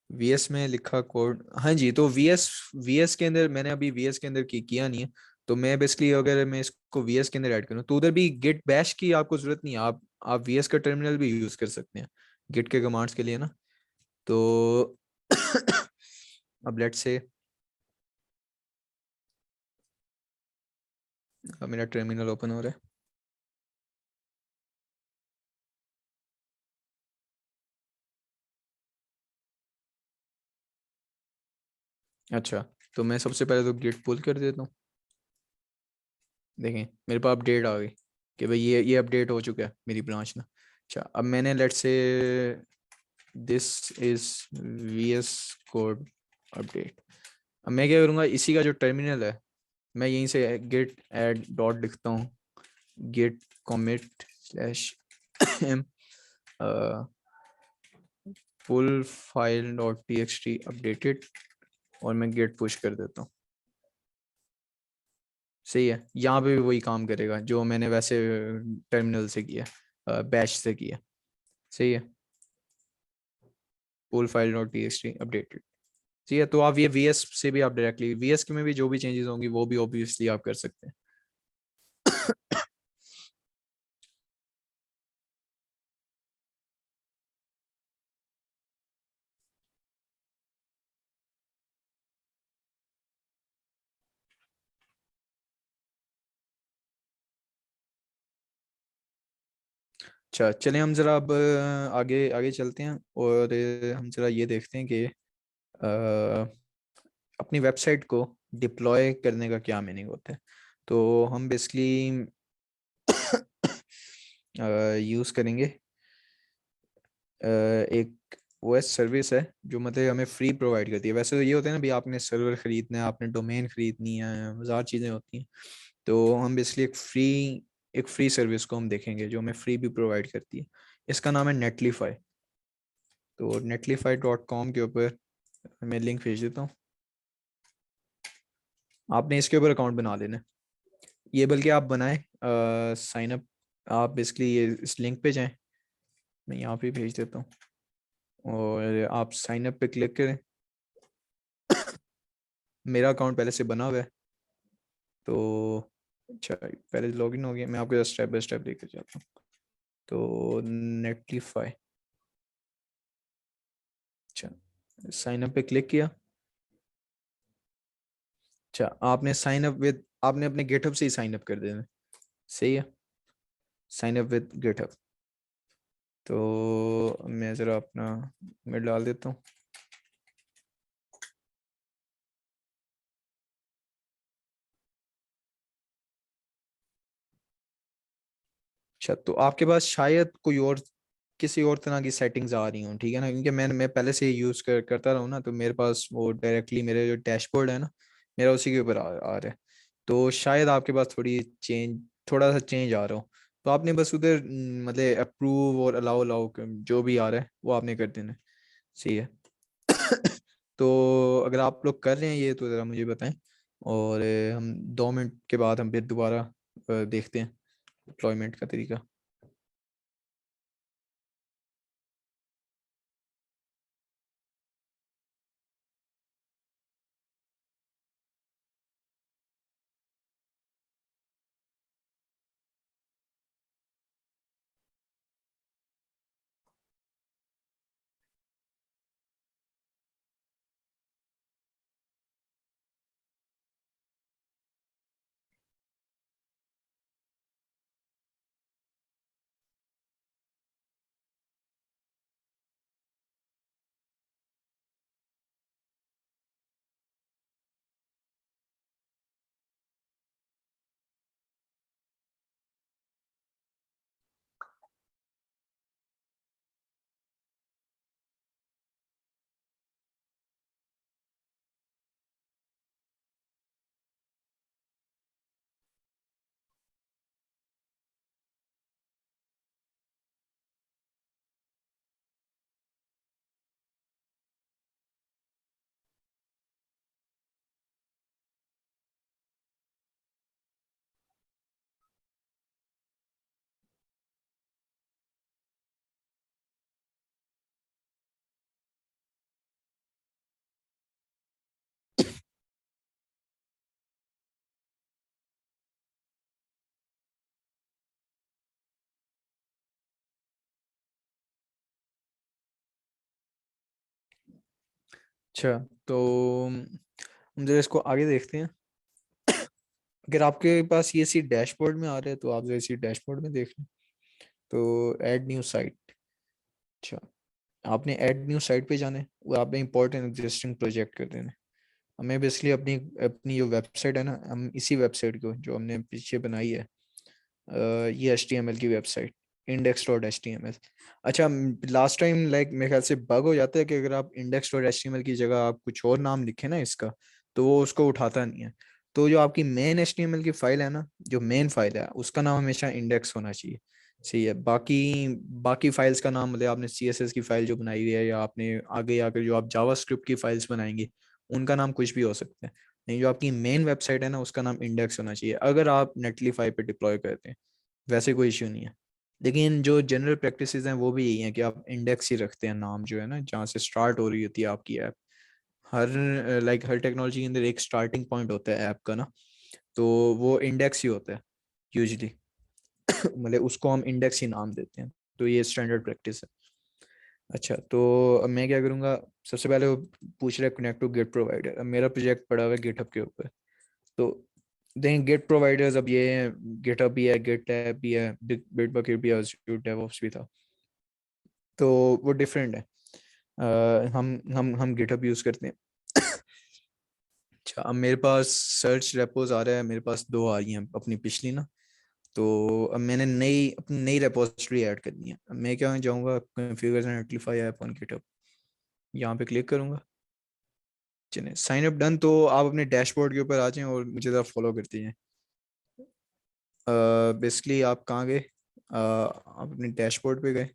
VS में लिखा कोड, हाँ जी, तो VS के अंदर मैंने अभी VS के अंदर किया नहीं है। तो मैं बेसिकली अगर मैं इसको VS के अंदर ऐड करूँ, तो उधर भी गिट बैश की आपको जरूरत नहीं है, आप VS का टर्मिनल भी यूज कर सकते हैं गिट के कमांड्स के लिए ना। तो अब लेट्स से मेरा टर्मिनल ओपन हो रहा है। अच्छा, तो मैं सबसे पहले तो गिट पुल कर देता हूँ। देखें, मेरे पास अपडेट आ गई कि भाई ये अपडेट हो चुका है मेरी ब्रांच ना। अच्छा, अब मैंने let's say this is VS code update. अब मैं क्या करूँगा, इसी का जो टर्मिनल है, मैं यहीं से गेट एड डॉट लिखता हूँ, git commit slash M full file dot txt updated, और मैं गेट पुश कर देता हूँ। सही है, यहाँ पे भी वही काम करेगा जो मैंने वैसे टर्मिनल से किया, बैश से किया। सही है, full file dot txt updated. ठीक है, तो आप ये VS से भी, आप डायरेक्टली VS के में भी जो भी चेंजेस होंगी, वो भी ऑब्वियसली आप कर सकते हैं। अच्छा चलें हम ज़रा अब आगे आगे चलते हैं और हम ज़रा ये देखते हैं कि अपनी वेबसाइट को डिप्लॉय करने का क्या मीनिंग होता है। तो हम बेसिकली यूज़ करेंगे एक ओएस सर्विस है जो मतलब हमें फ्री प्रोवाइड करती है। वैसे तो ये होता है ना, भी आपने सर्वर खरीदना है, आपने डोमेन खरीदनी है, हज़ार चीज़ें होती हैं। तो हम बेसिकली एक फ्री सर्विस को हम देखेंगे जो हमें फ्री भी प्रोवाइड करती है। इसका नाम है नेटलीफाई। तो netlify.com के ऊपर मैं लिंक भेज देता हूँ। आपने इसके ऊपर अकाउंट बना लेना है। ये बल्कि आप बनाएं, साइन अप। आप बेसिकली ये इस लिंक पे जाएं, मैं यहाँ पे भेज देता हूँ, और आप साइन अप पे क्लिक करें। मेरा अकाउंट पहले से बना हुआ है, तो अच्छा पहले लॉगिन हो गया। मैं आपको स्टेप बाय स्टेप लेकर जाता हूँ। तो नेटलीफाई, अच्छा साइन अप पे क्लिक किया। अच्छा आपने अपने गेटअप से ही साइन अप कर देना है। सही है, साइन अप विद गेटअप। तो मैं ज़रा अपना मैं डाल देता हूँ। अच्छा तो आपके पास शायद कोई और किसी और तरह की सेटिंग्स आ रही हूँ, ठीक है ना, क्योंकि मैं पहले से यूज़ करता रहा हूँ ना, तो मेरे पास वो डायरेक्टली मेरे जो डैशबोर्ड है ना, मेरा उसी के ऊपर आ रहा है। तो शायद आपके पास थोड़ा सा चेंज आ रहा हो। तो आपने बस उधर मतलब अप्रूव और अलाउ अलाउ जो भी आ रहा है वो आपने कर देना है। सही है। तो अगर आप लोग कर रहे हैं ये तो ज़रा मुझे बताएं, और हम 2 मिनट के बाद हम फिर दोबारा देखते हैं डिप्लॉयमेंट का तरीका। अच्छा तो हम जरा इसको आगे देखते हैं। अगर आपके पास ये सी डैशबोर्ड में आ रहा है तो आप जरा इसी डैशबोर्ड में देख लें। तो ऐड न्यू साइट। अच्छा, आपने ऐड न्यू साइट पे जाना है, वो आपने इंपॉर्टेंट एग्जिस्टिंग प्रोजेक्ट कर देना है। हमें बेसिकली अपनी अपनी जो वेबसाइट है ना, हम इसी वेबसाइट को जो हमने पीछे बनाई है, ये HTML की वेबसाइट, index.html। अच्छा, लास्ट टाइम लाइक मेरे ख्याल से बग हो जाता है कि अगर आप index.html की जगह आप कुछ और नाम लिखे ना इसका, तो वो उसको उठाता नहीं है। तो जो आपकी मेन HTML की फाइल है ना, जो मेन फाइल है उसका नाम हमेशा इंडेक्स होना चाहिए। सही है। बाकी बाकी फाइल्स का नाम, मतलब आपने CSS की फाइल जो बनाई हुई है, या आपने आगे आकर जो आप जावास्क्रिप्ट की फाइल्स बनाएंगे, उनका नाम कुछ भी हो सकता है। नहीं, जो आपकी मेन वेबसाइट है ना उसका नाम इंडेक्स होना चाहिए, अगर आप नेटलीफाई पे डिप्लॉय करते हैं। वैसे कोई इश्यू नहीं है। लेकिन जो जनरल प्रैक्टिसेस हैं वो भी यही हैं कि आप इंडेक्स ही रखते हैं नाम, जो है ना जहाँ से स्टार्ट हो रही होती है आपकी ऐप। हर हर टेक्नोलॉजी के अंदर एक स्टार्टिंग पॉइंट होता है ऐप का ना, तो वो इंडेक्स ही होता है यूजली। मतलब उसको हम इंडेक्स ही नाम देते हैं। तो ये स्टैंडर्ड प्रैक्टिस है। अच्छा तो अब मैं क्या करूँगा, सबसे पहले वो पूछ रहा है कनेक्ट टू गेट प्रोवाइडर। अब मेरा प्रोजेक्ट पड़ा हुआ है गिटहब के ऊपर। तो देन गेट प्रोवाइडर्स अब ये हैं, गिटहब भी है, गिटलैब भी है, बिटबकेट भी है, Azure DevOps भी था, तो वो डिफरेंट है। हम गिटहब यूज़ करते हैं। अच्छा, अब मेरे पास सर्च रेपोज आ रहा है, मेरे पास दो आ रही हैं अपनी पिछली ना, तो अब मैंने अपनी नई रेपोजिटरी ऐड करनी है। अब मैं क्या जाऊँगा, configure and amplify app on GitHub, यहाँ पे क्लिक करूँगा। चलिए साइन अप डन, तो आप अपने डैशबोर्ड के ऊपर आ जाएं और मुझे ज़रा फॉलो करती हैं। बेसिकली आप कहाँ गए, आप अपने डैशबोर्ड पे गए।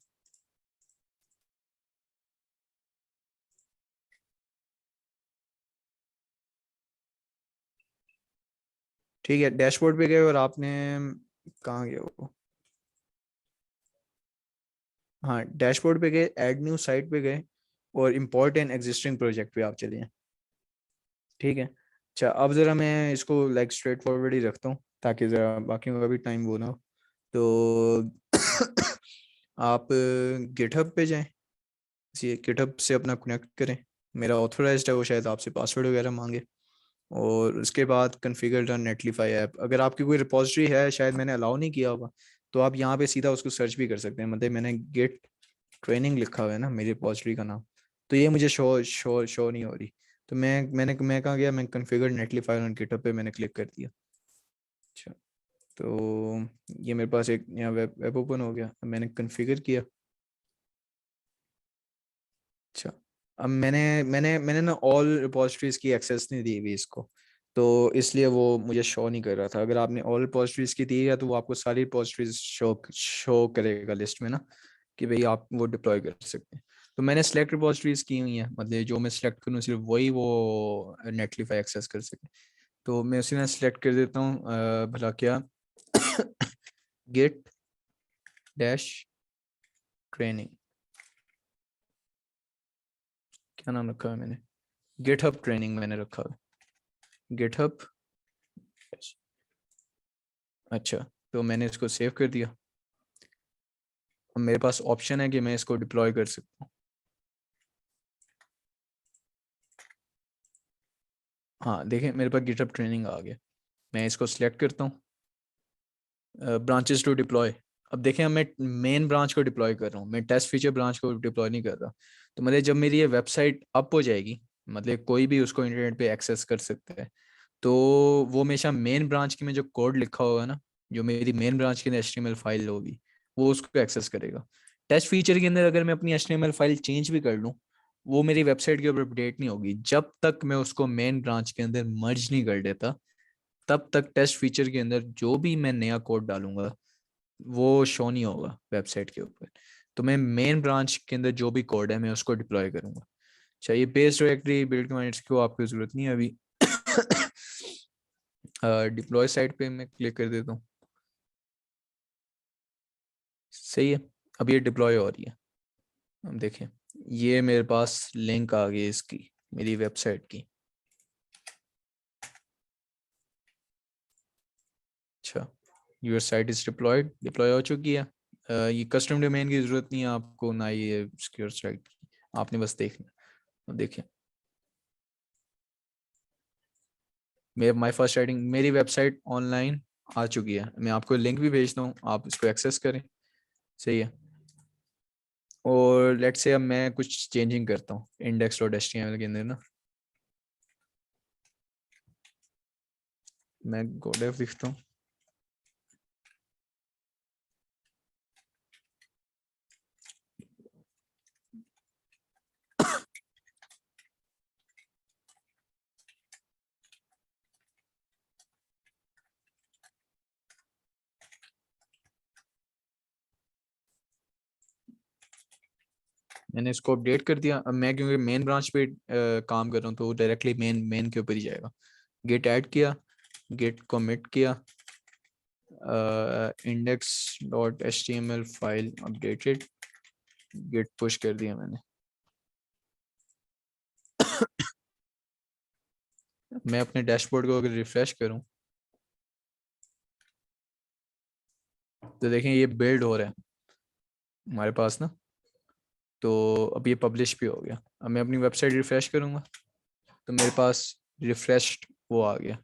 ठीक है, डैशबोर्ड पे गए और आपने कहाँ गए वो, हाँ डैशबोर्ड पे गए, ऐड न्यू साइट पे गए और इम्पोर्ट एन एग्जिस्टिंग प्रोजेक्ट पे आप चलिए। ठीक है, अच्छा अब ज़रा मैं इसको लाइक स्ट्रेट फॉरवर्ड ही रखता हूँ ताकि ज़रा बाकियों का भी टाइम वो ना हो। तो आप गिटहब पे जाएं, इसी गिटहब से अपना कनेक्ट करें, मेरा ऑथोराइज्ड है वो, शायद आपसे पासवर्ड वगैरह मांगे। और उसके बाद कन्फिगर रन नेटलिफाई ऐप, अगर आपकी कोई रिपॉजिटरी है, शायद मैंने अलाउ नहीं किया होगा, तो आप यहाँ पे सीधा उसको सर्च भी कर सकते हैं। मतलब मैंने गेट ट्रेनिंग लिखा हुआ है ना मेरी रिपॉजिटरी का नाम, तो ये मुझे शो नहीं हो रही। तो मैं कहाँ गया, मैं कन्फिगर नेटलिफाई ऑन गिटहब पे मैंने क्लिक कर दिया। अच्छा, तो ये मेरे पास एक यहाँ वेब वेब ओपन हो गया, अब मैंने कन्फिगर किया। अच्छा, अब मैंने मैंने ना ऑल रिपॉजिटरीज की एक्सेस नहीं दी हुई इसको, तो इसलिए वो मुझे शो नहीं कर रहा था। अगर आपने ऑल रिपॉजिटरीज की दी है तो वो आपको सारी रिपॉजिटरीज शो करेगा लिस्ट में ना, कि भाई आप वो डिप्लॉय कर सकते हैं। तो मैंने सेलेक्ट रिपॉजिटरीज की हुई हैं, मतलब जो मैं सिलेक्ट करूँ सिर्फ वही वो नेटलिफाई एक्सेस कर सके। तो मैं उसी में सेलेक्ट कर देता हूँ, भला क्या, गेट डैश ट्रेनिंग, क्या नाम रखा है मैंने, गिटहब ट्रेनिंग मैंने रखा है, गिटहब। अच्छा, तो मैंने इसको सेव कर दिया। अब मेरे पास ऑप्शन है कि मैं इसको डिप्लॉय कर सकता हूँ। हाँ देखें, मेरे पास गिटहब ट्रेनिंग आ गया, मैं इसको सिलेक्ट करता हूँ, ब्रांचेस टू डिप्लॉय। अब देखें, अब मैं मेन ब्रांच को डिप्लॉय कर रहा हूँ, मैं टेस्ट फीचर ब्रांच को डिप्लॉय नहीं कर रहा। तो मतलब जब मेरी ये वेबसाइट अप हो जाएगी, मतलब कोई भी उसको इंटरनेट पे एक्सेस कर सकता है, तो वो हमेशा मेन ब्रांच की में जो कोड लिखा होगा ना, जो मेरी मेन ब्रांच की HTML फाइल होगी, वो उसको एक्सेस करेगा। टेस्ट फीचर के अंदर अगर मैं अपनी HTML फाइल चेंज भी कर लूँ, वो मेरी वेबसाइट के ऊपर अपडेट नहीं होगी जब तक मैं उसको मेन ब्रांच के अंदर मर्ज नहीं कर देता। तब तक टेस्ट फीचर के अंदर जो भी मैं नया कोड डालूंगा वो शो नहीं होगा वेबसाइट के ऊपर। तो मैं मेन ब्रांच के अंदर जो भी कोड है मैं उसको डिप्लॉय करूंगा। चाहिए बेस डायरेक्टरी बिल्ड कमांड्स को आपकी जरूरत नहीं है अभी। डिप्लॉय साइट पे मैं क्लिक कर देता हूँ। सही है, अब ये डिप्लॉय हो रही है। हम देखें, ये मेरे पास लिंक आ गई इसकी, मेरी वेबसाइट की। अच्छा, your site is deployed, deploy हो चुकी है। ये कस्टम डोमेन की जरूरत नहीं है आपको, ना ये सिक्योर साइट की, आपने बस देखना। अब देखें, मेरे माई फर्स्ट राइटिंग, मेरी वेबसाइट ऑनलाइन आ चुकी है। मैं आपको लिंक भी भेजता हूँ, आप इसको एक्सेस करें। सही है, और लेट्स से अब मैं कुछ चेंजिंग करता हूँ index.html के अंदर ना, मैं गोडेफ लिखता हूँ। मैंने इसको अपडेट कर दिया। अब मैं क्योंकि मेन ब्रांच पे काम कर रहा हूँ, तो डायरेक्टली मेन मेन के ऊपर ही जाएगा। गेट ऐड किया, गेट कमिट किया, index.html file updated, gate push कर दिया मैंने। मैं अपने डैशबोर्ड को अगर रिफ्रेश करूं तो देखें ये बिल्ड हो रहा है हमारे पास ना, तो अब ये पब्लिश भी हो गया। अब मैं अपनी वेबसाइट रिफ्रेश करूंगा तो मेरे पास रिफ्रेश्ड वो आ गया।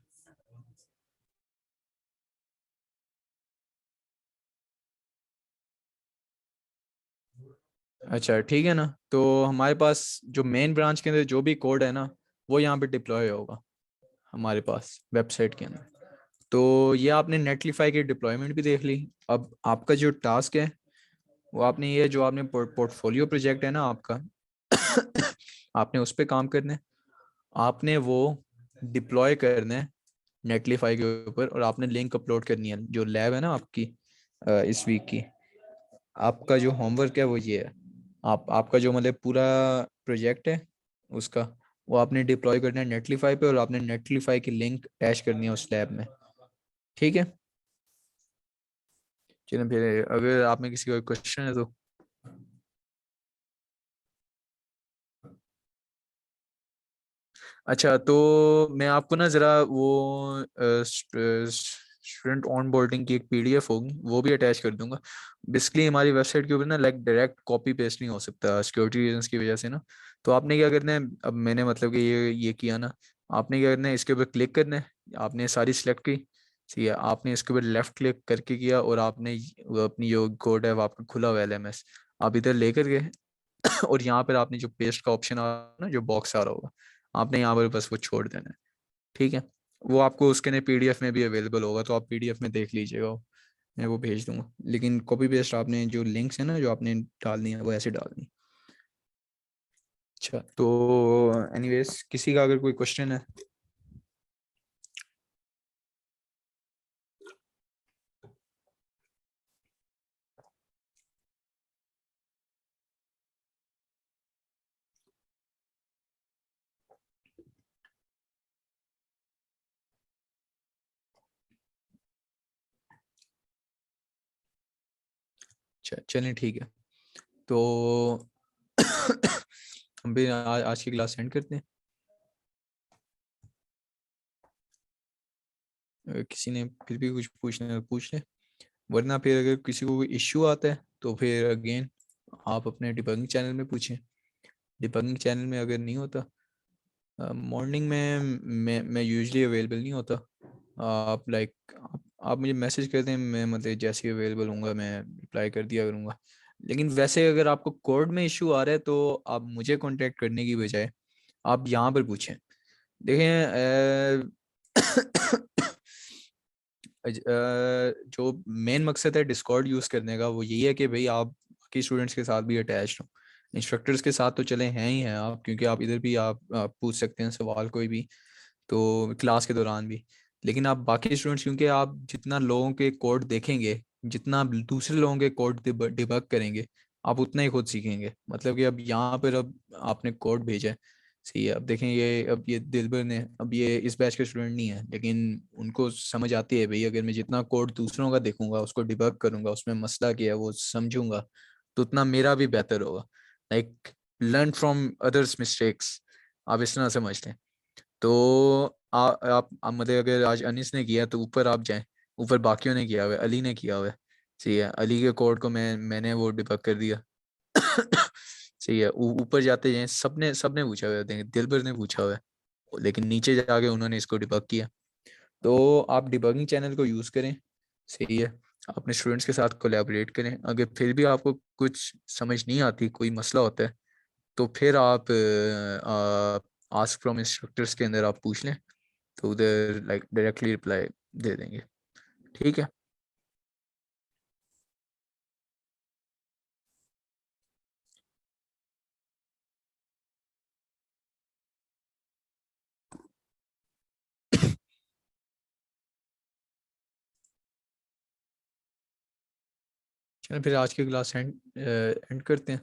अच्छा ठीक है ना, तो हमारे पास जो मेन ब्रांच के अंदर जो भी कोड है ना, वो यहाँ पे डिप्लॉय होगा हमारे पास वेबसाइट के अंदर। तो ये आपने नेटलीफाई की डिप्लॉयमेंट भी देख ली। अब आपका जो टास्क है वो आपने ये जो आपने पोर्टफोलियो प्रोजेक्ट है ना आपका आपने उस पर काम करना है। आपने वो डिप्लॉय करना है नेटलीफाई के ऊपर, और आपने लिंक अपलोड करनी है जो लैब है ना आपकी इस वीक की। आपका जो होमवर्क है वो ये है, आप आपका जो मतलब पूरा प्रोजेक्ट है उसका, वो आपने डिप्लॉय करना है नेटलीफाई पे, और आपने नेटलीफाई की लिंक अटैच करनी है उस लैब में। ठीक है, चलिए फिर अगर आप में किसी का क्वेश्चन है तो। अच्छा, तो मैं आपको ना ज़रा वो स्टूडेंट ऑन बोर्डिंग की एक पीडीएफ होगी वो भी अटैच कर दूंगा। बेसिकली हमारी वेबसाइट के ऊपर ना लाइक डायरेक्ट कॉपी पेस्ट नहीं हो सकता सिक्योरिटी रीजंस की वजह से ना। तो आपने क्या करना है, अब मैंने मतलब कि ये किया ना, आपने क्या करना है, इसके ऊपर क्लिक करना है, आपने सारी सिलेक्ट की। ठीक है, आपने इसके ऊपर लेफ्ट क्लिक करके किया, और आपने वो अपनी जो कोड है वो आपका खुला हुआ है एलएमएस, आप इधर लेकर गए और यहाँ पर आपने जो पेस्ट का ऑप्शन आ रहा है ना, जो बॉक्स आ रहा होगा, आपने यहाँ पर बस वो छोड़ देना है। ठीक है, वो आपको उसके ने पीडीएफ में भी अवेलेबल होगा, तो आप पीडीएफ में देख लीजिएगा मैं वो भेज दूंगा। लेकिन कॉपी पेस्ट आपने जो लिंक्स है ना जो आपने डालनी है वो ऐसे डालनी। अच्छा, तो एनीवेज किसी का अगर कोई क्वेश्चन है। अच्छा चलें ठीक है, तो हम भी आज की क्लास एंड करते हैं। अगर किसी ने फिर भी कुछ पूछना है तो पूछ ले, वरना फिर अगर किसी को कोई इश्यू आता है तो फिर अगेन आप अपने डिबगिंग चैनल में पूछें। डिबगिंग चैनल में अगर नहीं होता, मॉर्निंग में मैं यूजुअली अवेलेबल नहीं होता। आप लाइक आप मुझे मैसेज कर दें, मैं मतलब जैसे ही अवेलेबल होऊंगा मैं रिप्लाई कर दिया करूँगा। लेकिन वैसे अगर आपको कोड में इशू आ रहा है तो आप मुझे कांटेक्ट करने की बजाय आप यहाँ पर पूछें। देखें जो मेन मकसद है डिस्कॉर्ड यूज़ करने का वो यही है कि भाई आप बाकी स्टूडेंट्स के साथ भी अटैच हो। इंस्ट्रक्टर्स के साथ तो चले हैं ही हैं आप, क्योंकि आप इधर भी आप पूछ सकते हैं सवाल कोई भी, तो क्लास के दौरान भी। लेकिन आप बाकी स्टूडेंट्स, क्योंकि आप जितना लोगों के कोड देखेंगे, जितना दूसरे लोगों के कोड डिबग करेंगे, आप उतना ही खुद सीखेंगे। मतलब कि अब यहाँ पर अब आपने कोड भेजा है, सही है, अब देखें ये, अब ये दिलबर ने, अब ये इस बैच के स्टूडेंट नहीं है, लेकिन उनको समझ आती है भाई अगर मैं जितना कोड दूसरों का देखूंगा, उसको डिबग करूंगा, उसमें मसला क्या है वो समझूंगा, तो उतना मेरा भी बेहतर होगा। Like learn from others mistakes, आप इस तरह समझते हैं। तो आप मतलब अगर आज अनिस ने किया तो ऊपर आप जाएं, ऊपर बाकियों ने किया हुआ है, अली ने किया हुआ है, सही है, अली के कोड को मैंने वो डिबग कर दिया सही है, ऊपर जाते जाएं, सबने सबने पूछा हुआ है, दिलबर ने पूछा हुआ है, लेकिन नीचे जाके उन्होंने इसको डिबग किया। तो आप डिबगिंग चैनल को यूज़ करें, सही है, अपने स्टूडेंट्स के साथ कोलैबोरेट करें। अगर फिर भी आपको कुछ समझ नहीं आती, कोई मसला होता है, तो फिर आप आस्क फ्रॉम इंस्ट्रक्टर्स के अंदर आप पूछ लें, तो उधर लाइक डायरेक्टली रिप्लाई दे देंगे। ठीक है, चलो फिर आज की क्लास एंड करते हैं।